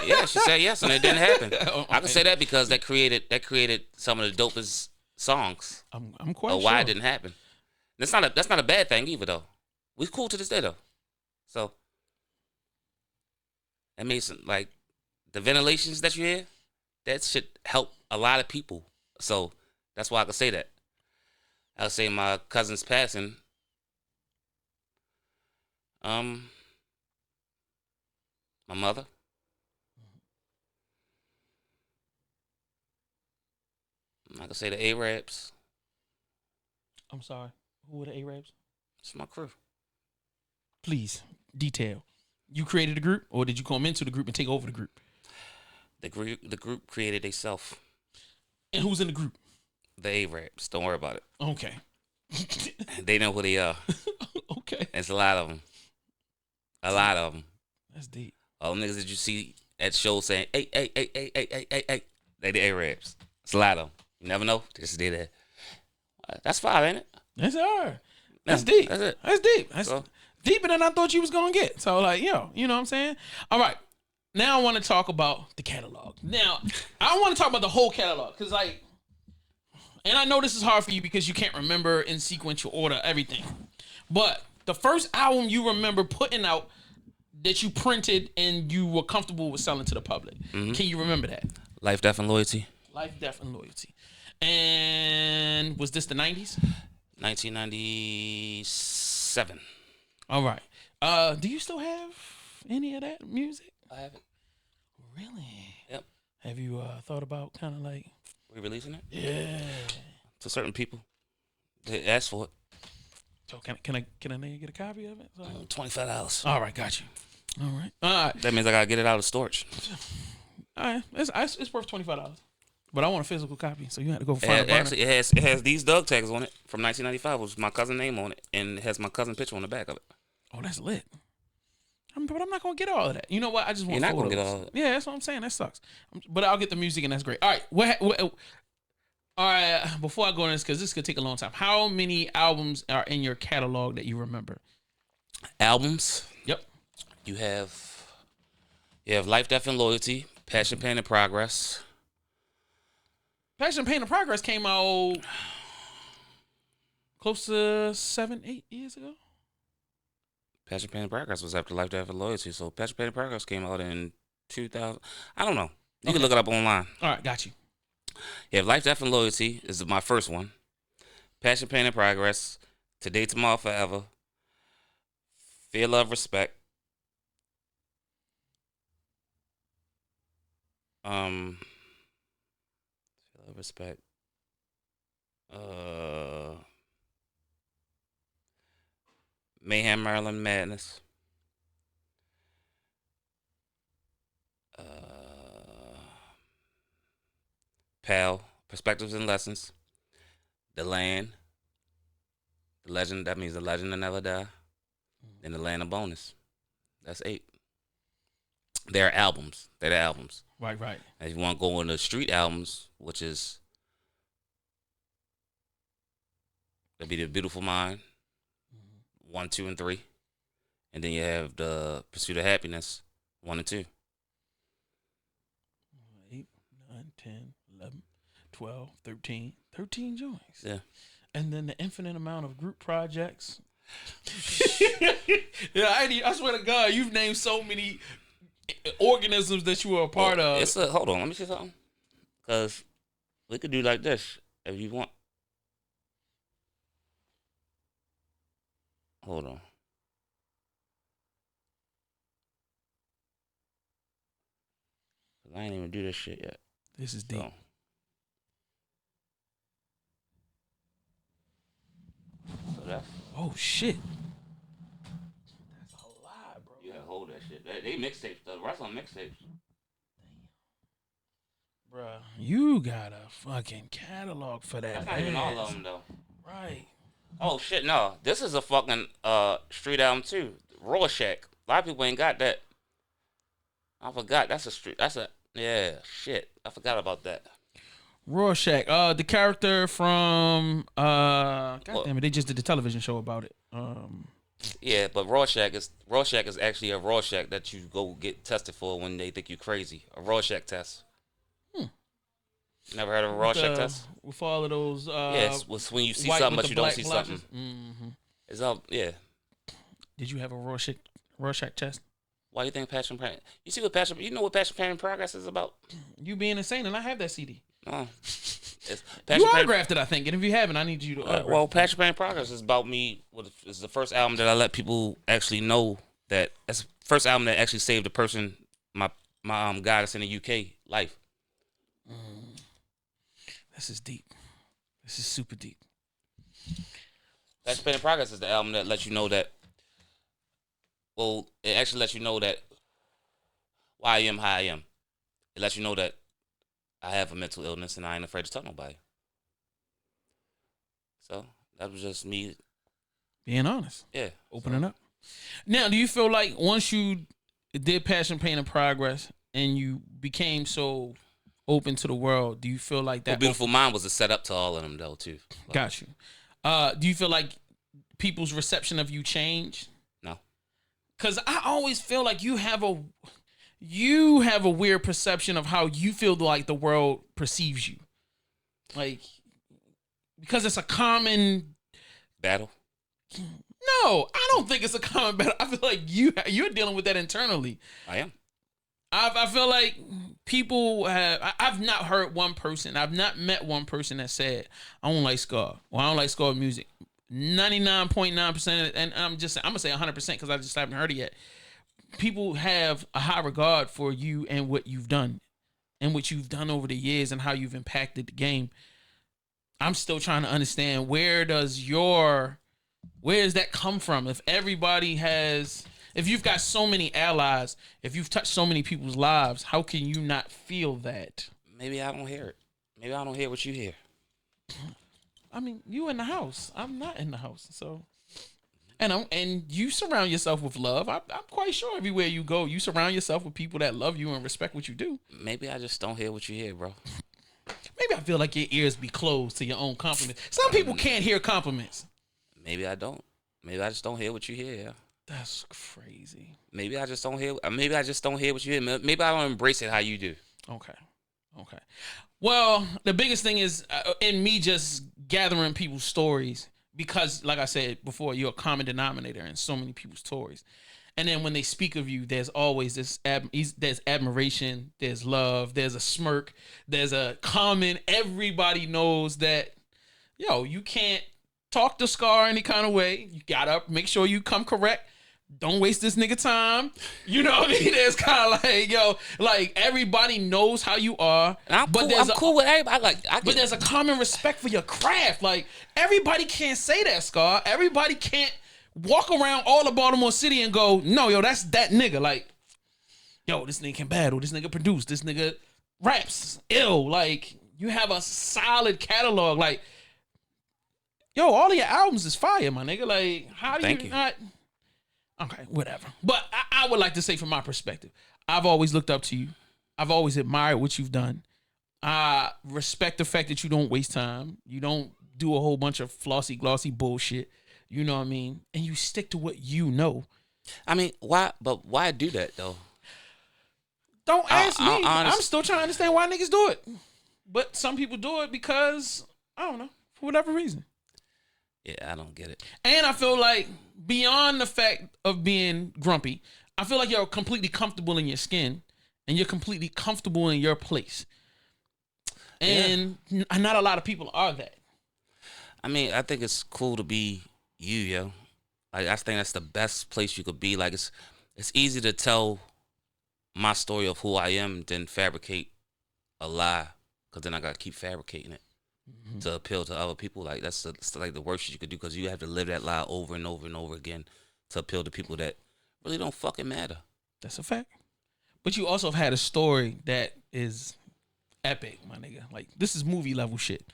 Yeah, she said yes, and it didn't happen. Oh, I can say that because that created some of the dopest songs. I'm quite Of sure. why it didn't happen. That's not a bad thing either though. We cool to this day though. So that makes some, like the ventilations that you hear, that should help a lot of people. So that's why I can say that. I'll say my cousin's passing. My mother. I can say the Arabs. I'm sorry. Who were the Arabs? It's my crew. Please, detail. You created a group, or did you come into the group and take over the group? The group created itself. And who's in the group? The Arabs. Don't worry about it. Okay. They know who they are. Okay. It's a lot of them. A lot of them. That's deep. All them niggas that you see at shows saying, hey, they the Arabs. It's a lot of them. You never know. Just did that. That's fire, ain't it? That's hard. That's Yeah, deep. that's it. That's deep. That's So- deeper than I thought you was gonna get. So like, yo, you know what I'm saying? All right. Now I want to talk about the catalog. Now, I want to talk about the whole catalog. Cause like, and I know this is hard for you because you can't remember in sequential order everything. But the first album you remember putting out that you printed and you were comfortable with selling to the public. Mm-hmm. Can you remember that? Life, Death, and Loyalty. Life, Death, and Loyalty. And was this the 90s? 1997. All right. Do you still have any of that music? I have it. Really? Yep. Have you thought about kind of like? Re-releasing it? Yeah. To certain people. They asked for it. So can I get a copy of it? So, $25. all right, got you. All right. That means I gotta get it out of storage. All right. It's worth $25. But I want a physical copy, so you have to go find a Actually, it has these Doug tags on it from 1995 with my cousin's name on it, and it has my cousin's picture on the back of it. Oh, that's lit. But I'm not gonna get all of that. You know what? I just want. You're not photos. gonna get all of it. Yeah, that's what I'm saying. That sucks. But I'll get the music, and that's great. All right. All right. Before I go in this, because this could take a long time. How many albums are in your catalog that you remember? Albums. Yep. You have Life, Death, and Loyalty, Passion, Pain, and Progress. Passion, Pain, and Progress came out close to 7-8 years ago. Passion, Pain, and Progress was after Life, Death, and Loyalty. So Passion, Pain, and Progress came out in 2000. I don't know. You can look it up online. All right, got you. You have Life, Death, and Loyalty is my first one. Passion, Pain, and Progress. Today, Tomorrow, Forever. Fear, Love, Respect. Fear, Love, Respect. Mayhem, Maryland, Madness. Pal, Perspectives and Lessons. The Land. The Legend, that means The Legend That Never Die. And The Land of Bonus. That's 8. They're albums. They're the albums. Right. And if you want to go on the street albums, which is that'd be The Beautiful Mind, 1, 2, and 3. And then you have The Pursuit of Happiness, 1 and 2. 8, 9, 10, 11, 12, 13. 13 joints. Yeah. And then the infinite amount of group projects. Yeah, I swear to God, you've named so many organisms that you were a part of. Hold on, let me say something. Because we could do like this if you want. Hold on. I ain't even do this shit yet. This is deep. So that's. Oh shit. That's a lot, bro. You gotta hold that shit. They mixtapes. The rest on mixtapes. Bruh, you got a fucking catalog for that. That's not even all of them though. Right. Oh shit, no. This is a fucking street album too. Rorschach. A lot of people ain't got that. I forgot. That's a street. Yeah, shit. I forgot about that. Rorschach. The character from God damn it, they just did the television show about it. Yeah, but Rorschach is actually a Rorschach that you go get tested for when they think you crazy. A Rorschach test. Never heard of a Rorschach test? With all of those yes, it's when you see something but you don't see something. Mm-hmm. It's all Did you have a Rorschach test? Why you think Passion Pain? You see what Passion? You know what Passion Pain Progress is about? You being insane, and I have that CD. Oh. You autographed it, I think, and if you haven't, I need you to autograph well, Passion Pain Progress is about me. It's the first album that I let people actually know that. That's the first album that actually saved a person, my goddess in the UK life. This is deep. This is super deep. Passion Pain Progress is the album that lets you know that. Well, it actually lets you know that why I am how I am. It lets you know that I have a mental illness and I ain't afraid to tell nobody. So that was just me being honest. Yeah. Opening up. Now, do you feel like once you did Passion, Pain, and Progress and you became so open to the world, do you feel like that? Beautiful Mind was a setup to all of them though too. Like, got you. Do you feel like people's reception of you changed? No. Because I always feel like you have a weird perception of how you feel like the world perceives you. Like, because it's a common battle. No, I don't think it's a common battle. I feel like you're dealing with that internally. I am. I feel like people have. I've not heard one person. I've not met one person that said I don't like Skarr or I don't like Skarr music. 99.9%, and I'm gonna say 100% because I just haven't heard it yet. People have a high regard for you and what you've done, and what you've done over the years, and how you've impacted the game. I'm still trying to understand where does that come from? If you've got so many allies, if you've touched so many people's lives, how can you not feel that? Maybe I don't hear it. Maybe I don't hear what you hear. I mean, you in the house. I'm not in the house. So, and you surround yourself with love. I'm quite sure everywhere you go, you surround yourself with people that love you and respect what you do. Maybe I just don't hear what you hear, bro. Maybe I feel like your ears be closed to your own compliments. Some people can't hear compliments. Maybe I don't. Maybe I just don't hear what you hear. Yeah. That's crazy. Maybe I just don't hear. Maybe I just don't hear what you hear. Maybe I don't embrace it how you do. Okay. Well, the biggest thing is in me just gathering people's stories because, like I said before, you're a common denominator in so many people's stories. And then when they speak of you, there's always there's admiration, there's love, there's a smirk, there's a comment. Everybody knows that, yo, you can't talk to Skarr any kind of way. You gotta make sure you come correct. Don't waste this nigga time. You know what I mean? It's kind of like, yo, like everybody knows how you are. And I'm cool with everybody. But there's a common respect for your craft. Like everybody can't say that, Skarr. Everybody can't walk around all of Baltimore City and go, no, yo, that's that nigga. Like, yo, this nigga can battle. This nigga produce. This nigga raps ill. Like, you have a solid catalog. Like, yo, all of your albums is fire, my nigga. Like, how do you not? Okay, whatever. But I would like to say from my perspective, I've always looked up to you. I've always admired what you've done. I respect the fact that you don't waste time. You don't do a whole bunch of flossy, glossy bullshit. You know what I mean? And you stick to what you know. I mean, why? But why do that though? Don't ask me. I'm still trying to understand why niggas do it. But some people do it because, I don't know, for whatever reason. Yeah, I don't get it. And I feel like beyond the fact of being grumpy, I feel like you're completely comfortable in your skin and you're completely comfortable in your place. And not a lot of people are that. I mean, I think it's cool to be you, yo. Like, I think that's the best place you could be. Like, it's easy to tell my story of who I am than fabricate a lie, because then I got to keep fabricating it to appeal to other people. Like, that's like the worst you could do, because you have to live that lie over and over and over again to appeal to people that really don't fucking matter. That's a fact. But you also have had a story that is epic, my nigga. Like, this is movie level shit.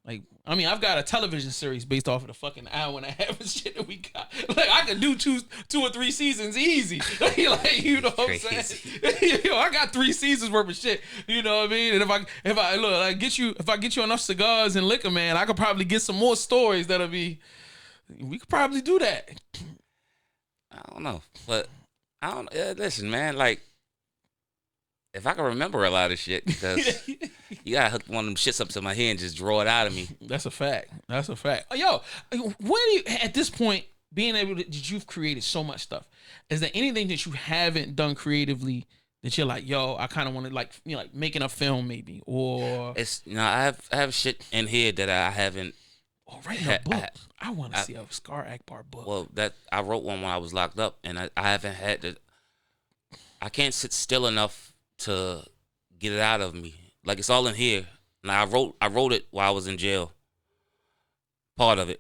Like, I mean, I've got a television series based off of the fucking hour and a half of shit that we got. Like, I could do two or three seasons easy. Like, you know what I'm saying? Yo, I got 3 seasons worth of shit. You know what I mean? And if I get you enough cigars and liquor, man, I could probably get some more stories that'll be. We could probably do that. I don't know, but I don't. Listen, man, like, if I can remember a lot of shit, because you gotta hook one of them shits up to my head and just draw it out of me. That's a fact. That's a fact. Yo, when do you, at this point, being able to, that you've created so much stuff, is there anything that you haven't done creatively that you're like, yo, I kind of want to, like, you know, like making a film maybe, or it's I have shit in here that I haven't. Or writing a book. I want to see a Skarr Akbar book. Well, that I wrote one when I was locked up, and I haven't had to. I can't sit still enough to get it out of me. Like, it's all in here. And I wrote it while I was in jail. Part of it.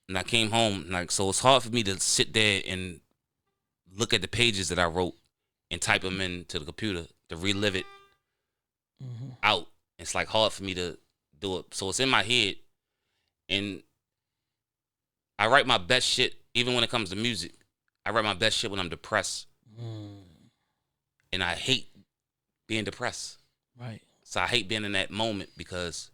And I came home, like, so it's hard for me to sit there and look at the pages that I wrote and type them into the computer to relive it out. It's like hard for me to do it. So it's in my head, and I write my best shit even when it comes to music. I write my best shit when I'm depressed. And I hate being depressed. Right. So I hate being in that moment, because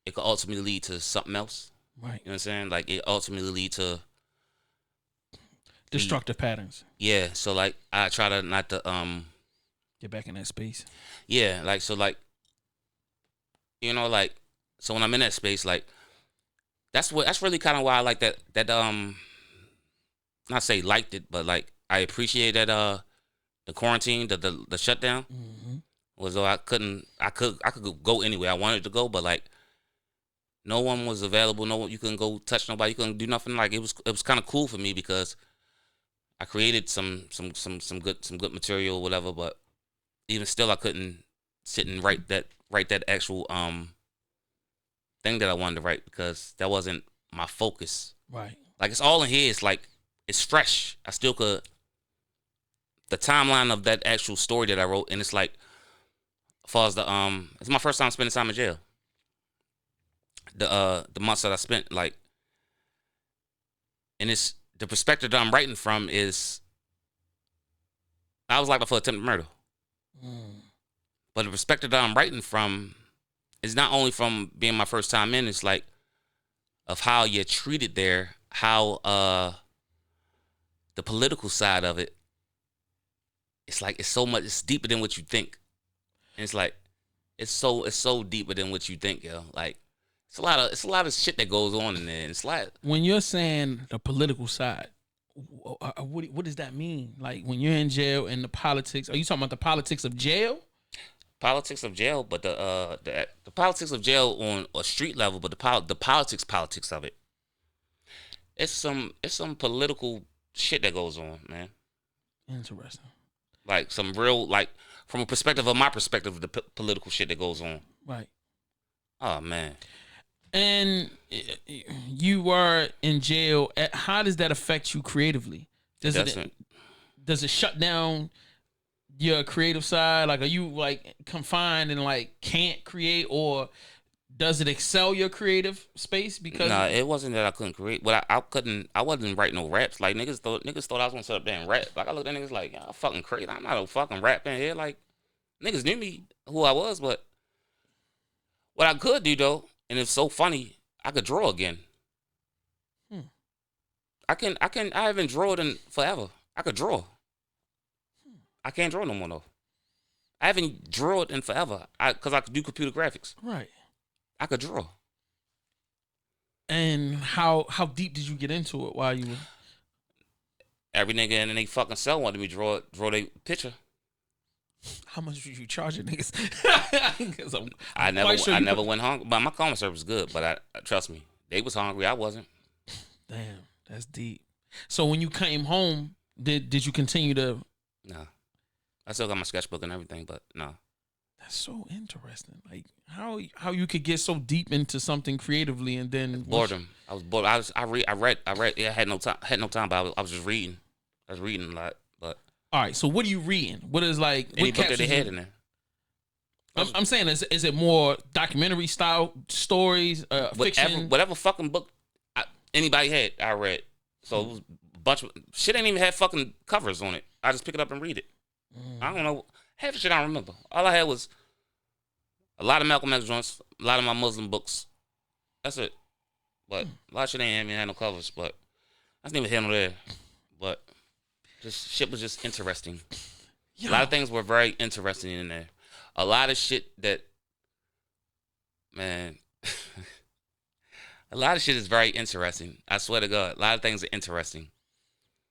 it could ultimately lead to something else. Right. You know what I'm saying? Like, it ultimately lead to destructive patterns. Yeah. So, like, I try to not to get back in that space. Yeah. Like, so, like, you know, like, so when I'm in that space, like, that's really kind of why I like that not say liked it, but like I appreciate that the quarantine, the shutdown, was though I could go anywhere I wanted to go, but like no one was available. No one, you couldn't go touch nobody. You couldn't do nothing. Like, it was kind of cool for me, because I created some good material or whatever. But even still, I couldn't sit and write that actual thing that I wanted to write, because that wasn't my focus. Right. Like, it's all in here. It's like, it's fresh. I still could. The timeline of that actual story that I wrote, and it's like, as far as it's my first time spending time in jail. The months that I spent, like, and it's the perspective that I'm writing from is, I was locked up for attempted murder. But the perspective that I'm writing from is not only from being my first time in, it's like of how you're treated there, how the political side of it. It's like, it's so much, it's deeper than what you think. And it's like, it's so deeper than what you think, yo. Like, it's a lot of shit that goes on in there. And it's like, when you're saying the political side, what does that mean? Like when you're in jail and the politics, are you talking about the politics of jail? Politics of jail, but the politics of jail on a street level, but the politics of it. It's some political shit that goes on, man. Interesting. Like some real, like from a perspective of my perspective, the political shit that goes on. Right. Oh man. And you were in jail. How does that affect you creatively? Does it shut down your creative side? Like, are you like confined and like can't create, or does it excel your creative space? Because nah, it wasn't that I couldn't create, but I wasn't writing no raps. Like niggas thought I was gonna sit up there and rap. Like I looked at niggas like, I'm fucking crazy. I'm not a fucking rapping here. Like niggas knew me who I was, but what I could do though, and it's so funny, I could draw again. I haven't drawn in forever. I could draw. I can't draw no more though. I haven't drawn in forever. Cause I could do computer graphics. Right. I could draw. And how deep did you get into it while you were? Every nigga in they fucking cell wanted me to draw their picture. How much were you charging niggas? Because I never went hungry. But my customer service was good. But trust me, they was hungry. I wasn't. Damn, that's deep. So when you came home, did you continue to? No, I still got my sketchbook and everything, but no. That's so interesting. Like how you could get so deep into something creatively and then boredom. I was bored. I read. Yeah, I had no time. But I was just reading. I was reading a lot. But all right. So what are you reading? What is like? Any book that they had in there. I'm saying, is it more documentary style stories, fiction? Whatever fucking book anybody had, I read. So it was a bunch of shit. Ain't even had fucking covers on it. I just pick it up and read it. I don't know. Half the shit I don't remember. All I had was a lot of Malcolm X joints, a lot of my Muslim books. That's it. But a lot of shit ain't even had no covers. But that's neither here nor there. But just shit was just interesting. A lot of things were very interesting in there. A lot of shit that, man, a lot of shit is very interesting. I swear to God, a lot of things are interesting.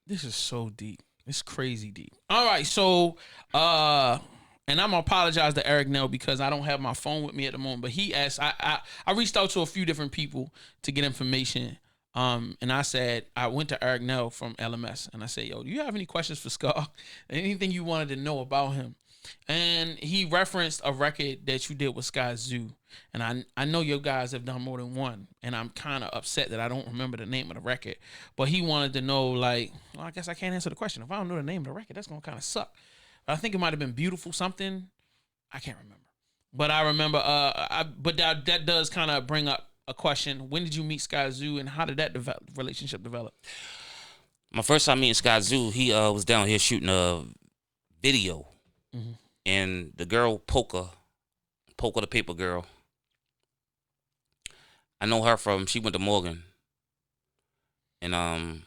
This is so deep. It's crazy deep. All right, so and I'm gonna apologize to Eric now because I don't have my phone with me at the moment. But he asked, I reached out to a few different people to get information. And I said, I went to Eric Nell from LMS and I said, yo, do you have any questions for Skarr? Anything you wanted to know about him? And he referenced a record that you did with Soooooo. And I know you guys have done more than one. And I'm kind of upset that I don't remember the name of the record. But he wanted to know, like, well, I guess I can't answer the question. If I don't know the name of the record, that's going to kind of suck. But I think it might have been Beautiful something. I can't remember. But I remember, but that does kind of bring up a question. When did you meet Soooooo and how did that relationship develop? My first time meeting Soooooo, he was down here shooting a video. Mm-hmm. And the girl, Polka the paper girl, I know her she went to Morgan. And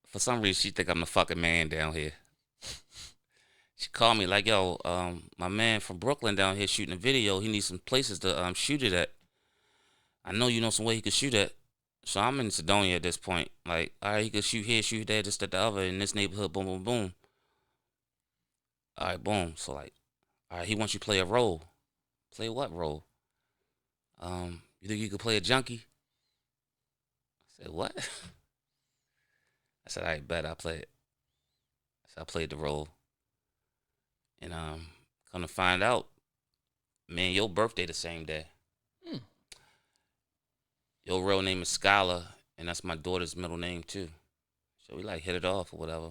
for some reason, she think I'm the fucking man down here. She called me like, yo, my man from Brooklyn down here shooting a video. He needs some places to shoot it at. I know you know some way he could shoot at. So I'm in Sedonia at this point. Like, all right, he could shoot here, shoot there, just at the other, in this neighborhood, boom, boom, boom. All right, boom. So, like, all right, he wants you to play a role. Play what role? You think you could play a junkie? I said, what? I said, all right, bet I'll play it. So I played the role. And come to find out, man, your birthday the same day. Your real name is Skarr, and that's my daughter's middle name too. So we like hit it off or whatever.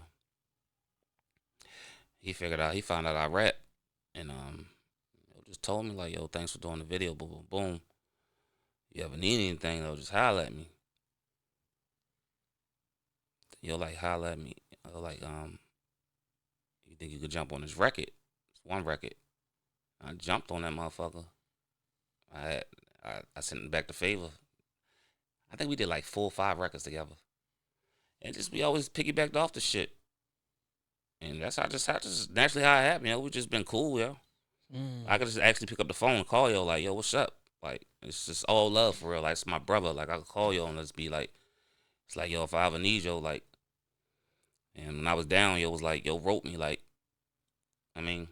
He found out I rap, and just told me like, yo, thanks for doing the video, boom, boom, boom. You ever need anything, though, just holler at me. Yo, like, holler at me. Like, you think you could jump on this record? It's one record. I jumped on that motherfucker. I sent him back to Favor. I think we did like 4 or 5 records together. And just we always piggybacked off the shit. And that's just naturally how it happened. You know, we just been cool, yo. I could just actually pick up the phone and call yo, like, yo, what's up? Like, it's just all love for real. Like, it's my brother. Like, I could call yo and let's be like, it's like, yo, if I ever need yo, like, And when I was down, yo was like, yo wrote me like, I mean,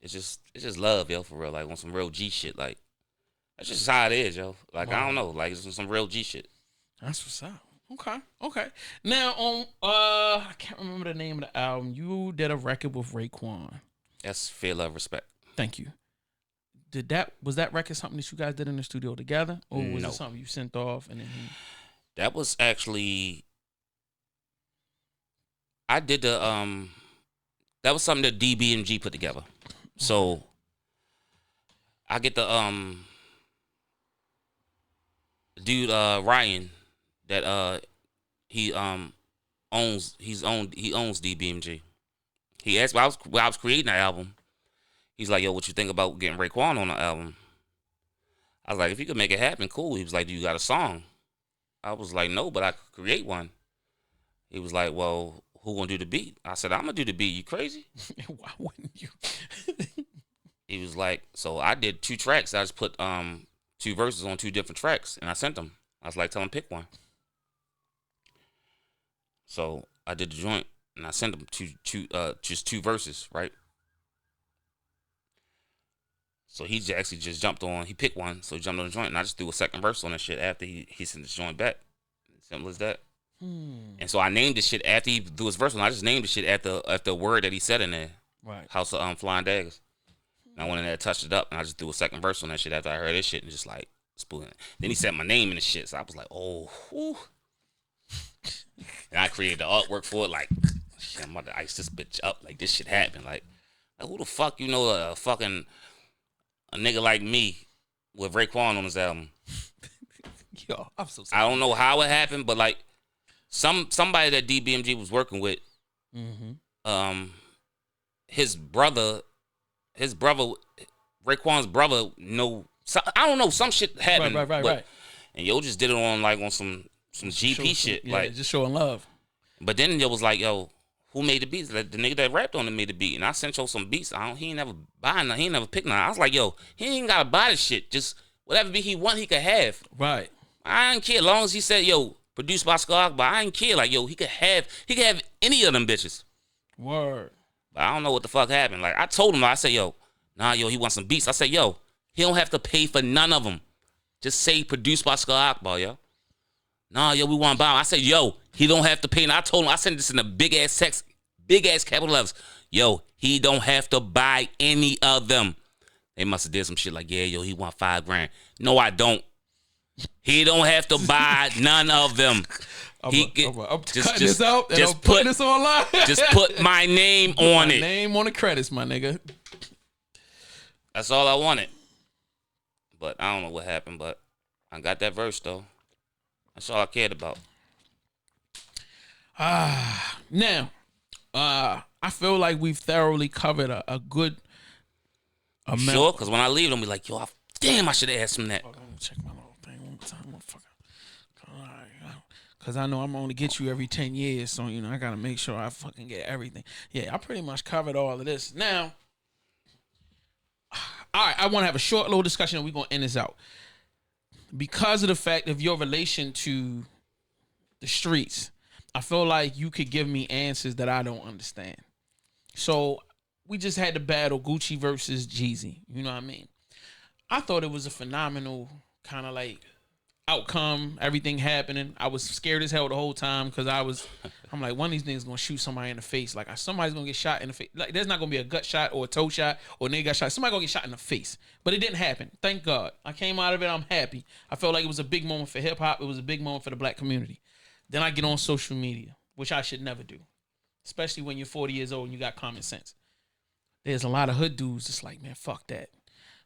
it's just love, yo, for real. Like on some real G shit. Like that's just how it is, yo. Like I don't know, like it's some real G shit. That's what's up. Okay. Now on I can't remember the name of the album. You did a record with Raekwon. That's Fear, Love, Respect. Thank you. Was that record something that you guys did in the studio together, or was it something you sent off and then That was actually I did the that was something that DBMG put together. So I get the dude Ryan that he owns DBMG. He asked me while I was creating the album. He's like, yo, what you think about getting Raekwon on the album? I was like, if you could make it happen, cool. He was like, do you got a song? I was like, no, but I could create one. He was like, well, who gonna do the beat? I said, I'm gonna do the beat. You crazy? why wouldn't you? He was like, so I did 2 tracks. I just put 2 verses on 2 different tracks, and I sent them. I was like, tell him pick one. So I did the joint, and I sent him just 2 verses, right? So he actually just jumped on. He picked one, so he jumped on the joint, and I just threw a second verse on that shit after he sent the joint back. Simple as that. And so I named this shit after he threw his verse on. I just named the shit after the word that he said in there. Right. House of Flying Daggers. And I went in there, touched it up, and I just threw a second verse on that shit after I heard this shit and just like spooling it. Then he said my name in the shit, so I was like, oh, whew. And I created the artwork for it. Like, shit, I'm about to ice this bitch up. Like this shit happened. Like who the fuck you know a nigga like me with Raekwon on his album? Yo, I'm so sorry. I don't know how it happened, but like somebody that DBMG was working with, his brother, Raekwon's brother, I don't know, some shit happened. Right. And yo just did it on some GP shit, yeah, like just showing love. But then yo was like, yo, who made the beats? Like, the nigga that rapped on it made the beat, and I sent yo some beats. He ain't never buy none. He ain't never pick none. I was like, yo, he ain't gotta buy this shit. Just whatever beat he want, he could have. Right. I didn't care. As long as he said, yo, produced by Skarr, but I didn't care. Like, yo, he could have any of them bitches. Word. But I don't know what the fuck happened. Like, I told him, I said, yo, nah, yo, he wants some beats. I said, yo, he don't have to pay for none of them. Just say produced by Skarr Akbar, yo. Nah, yo, we want to buy him. I said, yo, he don't have to pay. And I told him, I sent this in a big ass text, big ass capital letters. Yo, he don't have to buy any of them. They must have did some shit like, yeah, yo, he want $5,000. No, I don't. He don't have to buy none of them. I'm cutting this out and I'm putting this online. Just put my name on it. Name on the credits, my nigga. That's all I wanted. But I don't know what happened, but I got that verse, though. That's all I cared about. Now, I feel like we've thoroughly covered a good amount. Sure? Because when I leave, I'm be like, yo, damn, I should have asked him that. Hold on, let me check my little thing one more time, motherfucker. Because I know I'm going to get you every 10 years, so, I got to make sure I fucking get everything. Yeah, I pretty much covered all of this. Now, all right, I want to have a short little discussion and we're going to end this out. Because of the fact of your relation to the streets, I feel like you could give me answers that I don't understand. So we just had the battle Gucci versus Jeezy. You know what I mean? I thought it was a phenomenal kind of like outcome, everything happening. I was scared as hell the whole time because I'm like, one of these niggas gonna shoot somebody in the face. Like somebody's gonna get shot in the face. Like there's not gonna be a gut shot or a toe shot or a nigga got shot. Somebody gonna get shot in the face. But it didn't happen. Thank God. I came out of it. I'm happy. I felt like it was a big moment for hip hop. It was a big moment for the black community. Then I get on social media, which I should never do, especially when you're 40 years old and you got common sense. There's a lot of hood dudes just like, man, fuck that.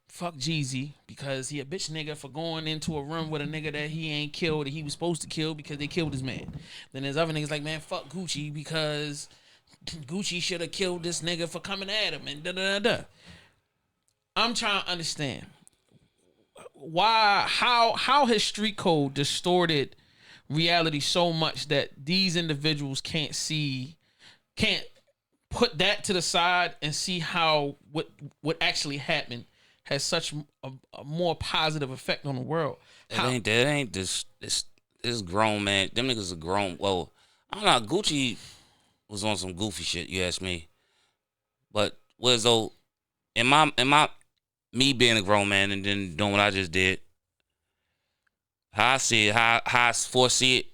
Fuck Jeezy because he a bitch nigga for going into a room with a nigga that he ain't killed that he was supposed to kill because they killed his man. Then there's other niggas like, man, fuck Gucci because Gucci should have killed this nigga for coming at him and da-da-da-da. I'm trying to understand how has street code distorted reality so much that these individuals can't put that to the side and see how what actually happened has such a more positive effect on the world. That ain't this grown man. Them niggas are grown. Well, I don't know. Gucci was on some goofy shit. You ask me, but was though in my me being a grown man and then doing what I just did, how I see it, how I foresee it.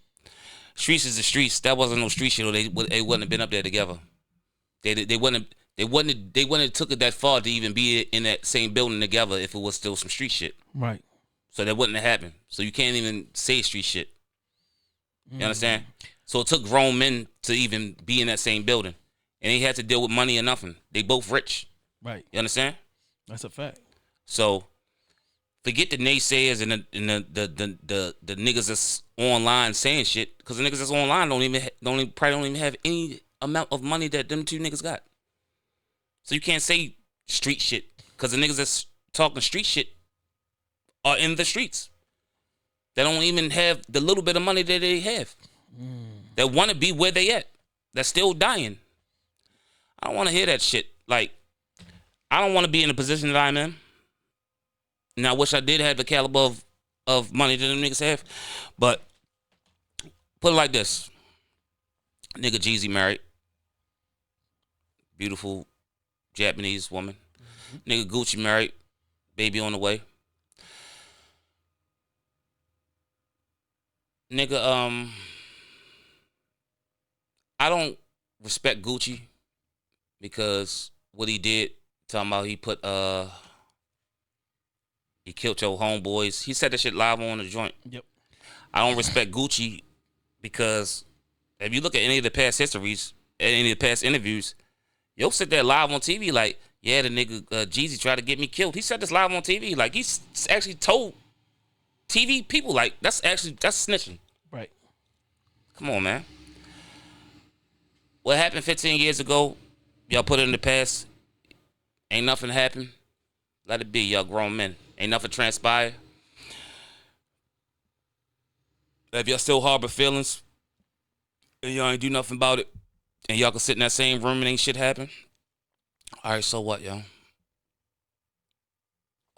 Streets is the streets. That wasn't no street shit. Or they wouldn't have been up there together. They wouldn't have took it that far to even be in that same building together if it was still some street shit. Right. So that wouldn't have happened. So you can't even say street shit. You understand? So it took grown men to even be in that same building, and they had to deal with money or nothing. They both rich. Right. You understand? That's a fact. So forget the naysayers and the niggas that's online saying shit, because the niggas that's online probably don't even have any amount of money that them two niggas got. So you can't say street shit, because the niggas that's talking street shit are in the streets. They don't even have the little bit of money that they have. That want to be where they at. That's still dying. I don't want to hear that shit. Like, I don't want to be in the position that I'm in. And I wish I did have the caliber of money that them niggas have. But put it like this. Nigga Jeezy married. Beautiful Japanese woman. Nigga Gucci married. Baby on the way. Nigga, I don't respect Gucci because what he did, talking about he killed your homeboys. He said that shit live on the joint. Yep. I don't respect Gucci because if you look at any of the past histories, any of the past interviews, yo sit there live on TV like, yeah, the nigga Jeezy tried to get me killed. He said this live on TV. Like, he's actually told TV people, like, that's snitching. Right. Come on, man. What happened 15 years ago, y'all put it in the past. Ain't nothing happened. Let it be, y'all grown men. Ain't nothing transpired. If y'all still harbor feelings and y'all ain't do nothing about it, and y'all can sit in that same room and ain't shit happen, all right, so what, y'all?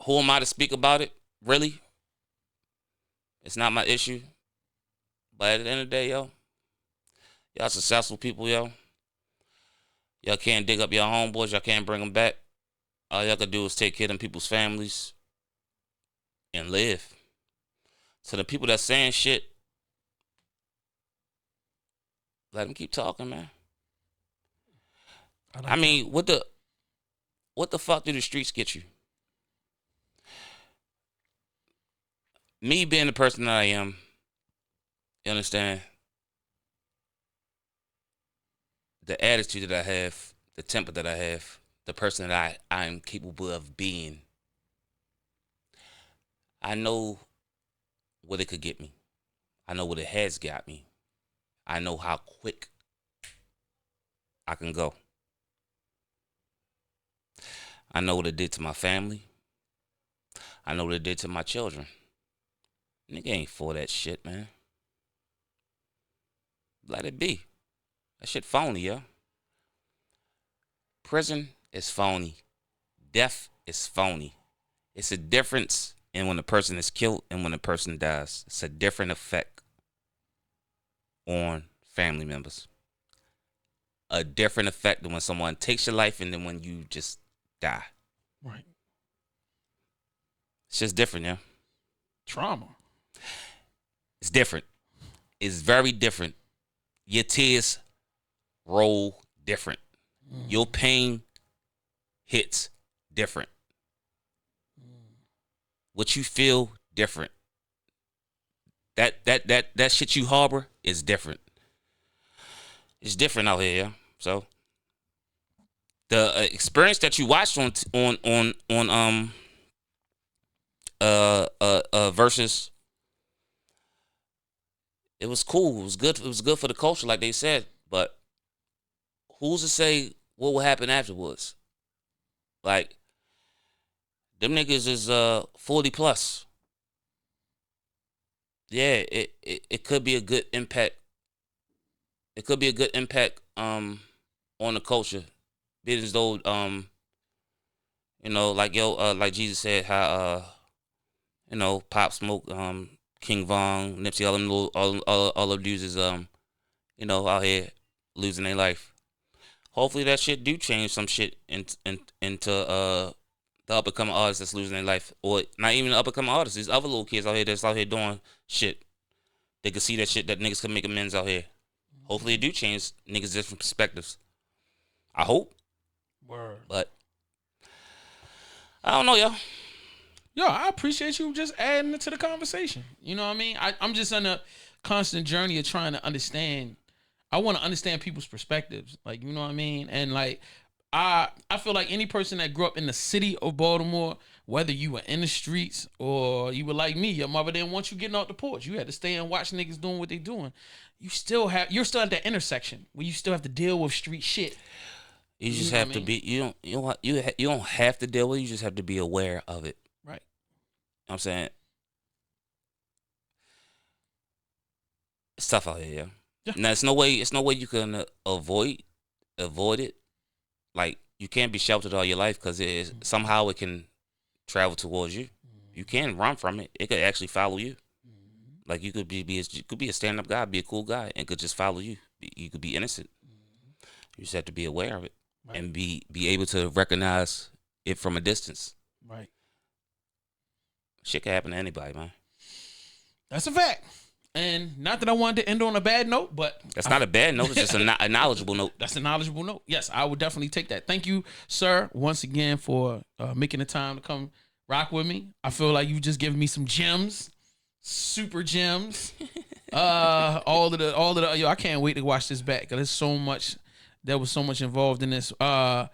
Who am I to speak about it? Really? It's not my issue. But at the end of the day, yo, y'all successful people, yo. Y'all can't dig up your homeboys. Y'all can't bring them back. All y'all can do is take care of them people's families and live. So the people that's saying shit, let them keep talking, man. I mean, what the fuck do the streets get you? Me being the person that I am, you understand? The attitude that I have, the temper that I have, the person that I am capable of being. I know what it could get me. I know what it has got me. I know how quick I can go. I know what it did to my family. I know what it did to my children. Nigga ain't for that shit, man. Let it be. That shit phony, yo. Prison is phony. Death is phony. It's a difference in when a person is killed and when a person dies. It's a different effect on family members. A different effect than when someone takes your life and then when you just die. Right. It's just different, yeah. Trauma. It's different. It's very different. Your tears roll different. Your pain hits different. What you feel different. That shit you harbor is different. It's different out here, yeah. So the experience that you watched on Versus, it was cool. It was good. It was good for the culture, like they said. But who's to say what will happen afterwards? Like, them niggas is 40 plus. Yeah, it could be a good impact. It could be a good impact on the culture. Being as though like Jesus said, how Pop Smoke, King Von, Nipsey, all of dudes is out here losing their life. Hopefully that shit do change some shit into the up and coming artists that's losing their life, or not even the up and coming artists. These other little kids out here that's out here doing shit. They can see that shit that niggas can make amends out here. Hopefully it do change niggas' different perspectives. I hope. Word. But I don't know, yo. Yo, I appreciate you just adding it to the conversation. You know what I mean? I'm just on a constant journey of trying to understand. I want to understand people's perspectives. Like, you know what I mean? And like, I feel like any person that grew up in the city of Baltimore, whether you were in the streets or you were like me, your mother didn't want you getting off the porch. You had to stay and watch niggas doing what they doing. You're still at that intersection where you still have to deal with street shit. You just have to be. You don't have to deal with it. You just have to be aware of it. Right. You know what I'm saying? It's tough out here, yeah. Now it's no way you can avoid it. Like, you can't be sheltered all your life because somehow it can travel towards you. You can run from it. It could actually follow you. Like, you could be a stand up guy, be a cool guy, and could just follow you. You could be innocent. You just have to be aware of it, right, and be able to recognize it from a distance. Right. Shit can happen to anybody, man. That's a fact. And not that I wanted to end on a bad note, but that's not a bad note. It's just a knowledgeable note. That's a knowledgeable note. Yes, I would definitely take that. Thank you, sir, once again for making the time to come rock with me. I feel like you just given me some gems, super gems. All of the yo, I can't wait to watch this back because there's so much. There was so much involved in this. I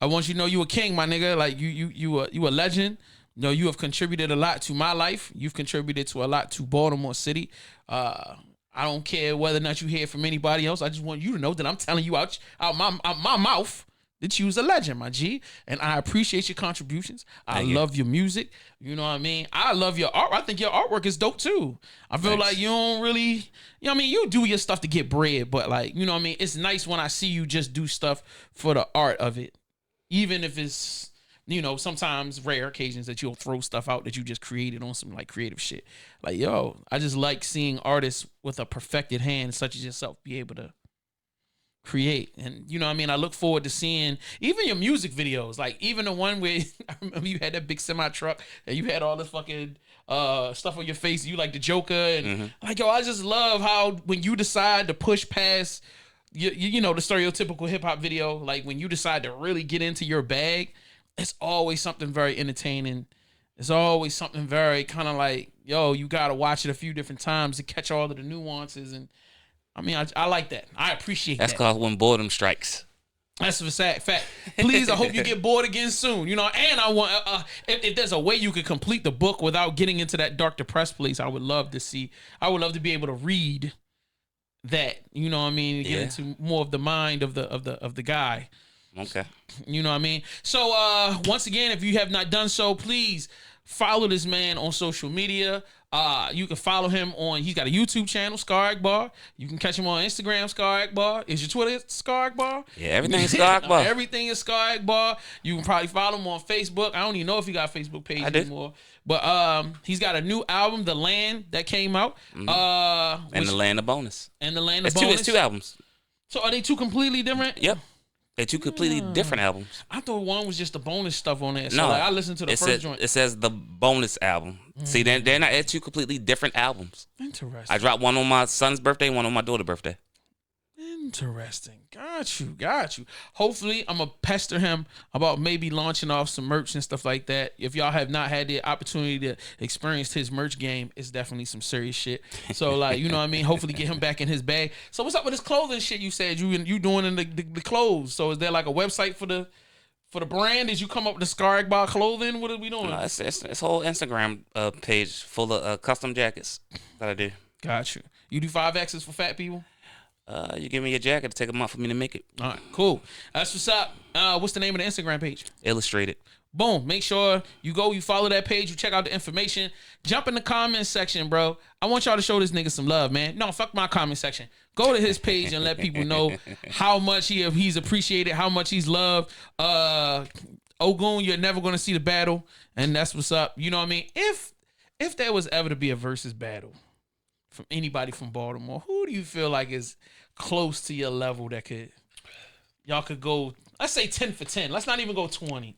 want you to know you a king, my nigga. Like you a legend. You know, you have contributed a lot to my life. You've contributed to a lot to Baltimore City. I don't care whether or not you hear from anybody else. I just want you to know that I'm telling you out my mouth that you's a legend, my G. And I appreciate your contributions. I love your music. You know what I mean? I love your art. I think your artwork is dope too. I feel like you don't really, you know what I mean? You do your stuff to get bread, but like, you know what I mean? It's nice when I see you just do stuff for the art of it. Even if it's, you know, sometimes rare occasions that you'll throw stuff out that you just created on some like creative shit. Like, yo, I just like seeing artists with a perfected hand such as yourself be able to create. And you know what I mean? I look forward to seeing even your music videos. Like even the one where I remember you had that big semi truck and you had all this fucking stuff on your face. You like the Joker and like, yo, I just love how when you decide to push past you know, the stereotypical hip hop video, like when you decide to really get into your bag, it's always something very entertaining. It's always something very kind of like, yo, you got to watch it a few different times to catch all of the nuances. And I mean, I like that. I appreciate that. That's called when boredom strikes. That's a sad fact. Please, I hope you get bored again soon. You know, and I want, if there's a way you could complete the book without getting into that dark depressed place, I would love to be able to read that, you know what I mean? Get into more of the mind of the guy. Okay. You know what I mean? So once again, if you have not done so, please follow this man on social media. You can follow him he's got a YouTube channel, Skarr Akbar. You can catch him on Instagram, Skarr Akbar. Is your Twitter Skarr Akbar? Yeah, everything is Skarr Akbar. Everything is Skarr Akbar. You can probably follow him on Facebook. I don't even know if he got a Facebook page anymore. But he's got a new album, The Land, that came out. And The Land of Bonus. And The Land of Bonus. It's two albums. So are they two completely different? Yep. They're two completely different albums. I thought one was just the bonus stuff on there. So no, like, I listened to the first joint. It says the bonus album. See, they're not two completely different albums. Interesting. I dropped one on my son's birthday, one on my daughter's birthday. Interesting. Got you. Hopefully, I'm going to pester him about maybe launching off some merch and stuff like that. If y'all have not had the opportunity to experience his merch game, it's definitely some serious shit. So, like, you know what I mean? Hopefully get him back in his bag. So, what's up with this clothing shit you said you doing in the clothes? So, is there like a website for the brand? Did you come up with the Skarr Akbar clothing? What are we doing? No, it's a whole Instagram page full of custom jackets that I do. Got you. You do 5Xs for fat people? You give me a jacket to take a month for me to make it. All right, cool. That's what's up. What's the name of the Instagram page? Illustrated. Boom. Make sure you follow that page. You check out the information. Jump in the comment section, bro. I want y'all to show this nigga some love, man. No, fuck my comment section. Go to his page and let people know how much he's appreciated, how much he's loved. Ogun, you're never going to see the battle. And that's what's up. You know what I mean? If there was ever to be a versus battle from anybody from Baltimore, who do you feel like is close to your level that y'all could go, let's say 10 for 10. Let's not even go 20.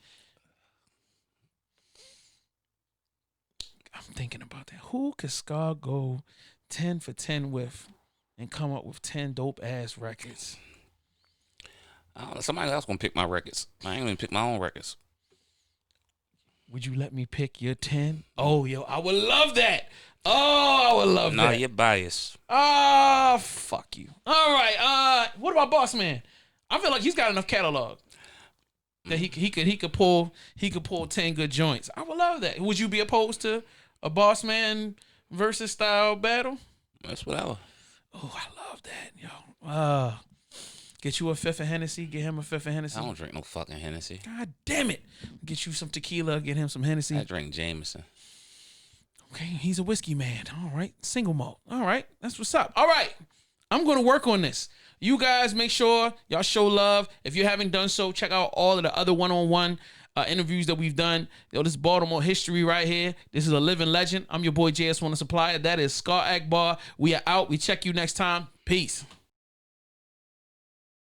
I'm thinking about that. Who could Skarr go 10 for 10 with and come up with 10 dope ass records? I don't know, somebody else gonna pick my records. I ain't even pick my own records. Would you let me pick your 10? Oh, yo, I would love that. Oh, I would love that. Nah, you're biased. Ah, fuck you. All right. What about Boss Man? I feel like he's got enough catalog that he could pull 10 good joints. I would love that. Would you be opposed to a Boss Man versus style battle? That's whatever. Oh, I love that, yo. Get you a fifth of Hennessy. Get him a fifth of Hennessy. I don't drink no fucking Hennessy. God damn it. Get you some tequila. Get him some Hennessy. I drink Jameson. Okay, he's a whiskey man. All right. Single malt. All right. That's what's up. All right. I'm going to work on this. You guys make sure y'all show love. If you haven't done so, check out all of the other one-on-one interviews that we've done. Yo, this Baltimore history right here. This is a living legend. I'm your boy JS1 Supplier. That is Skarr Akbar. We are out. We check you next time. Peace.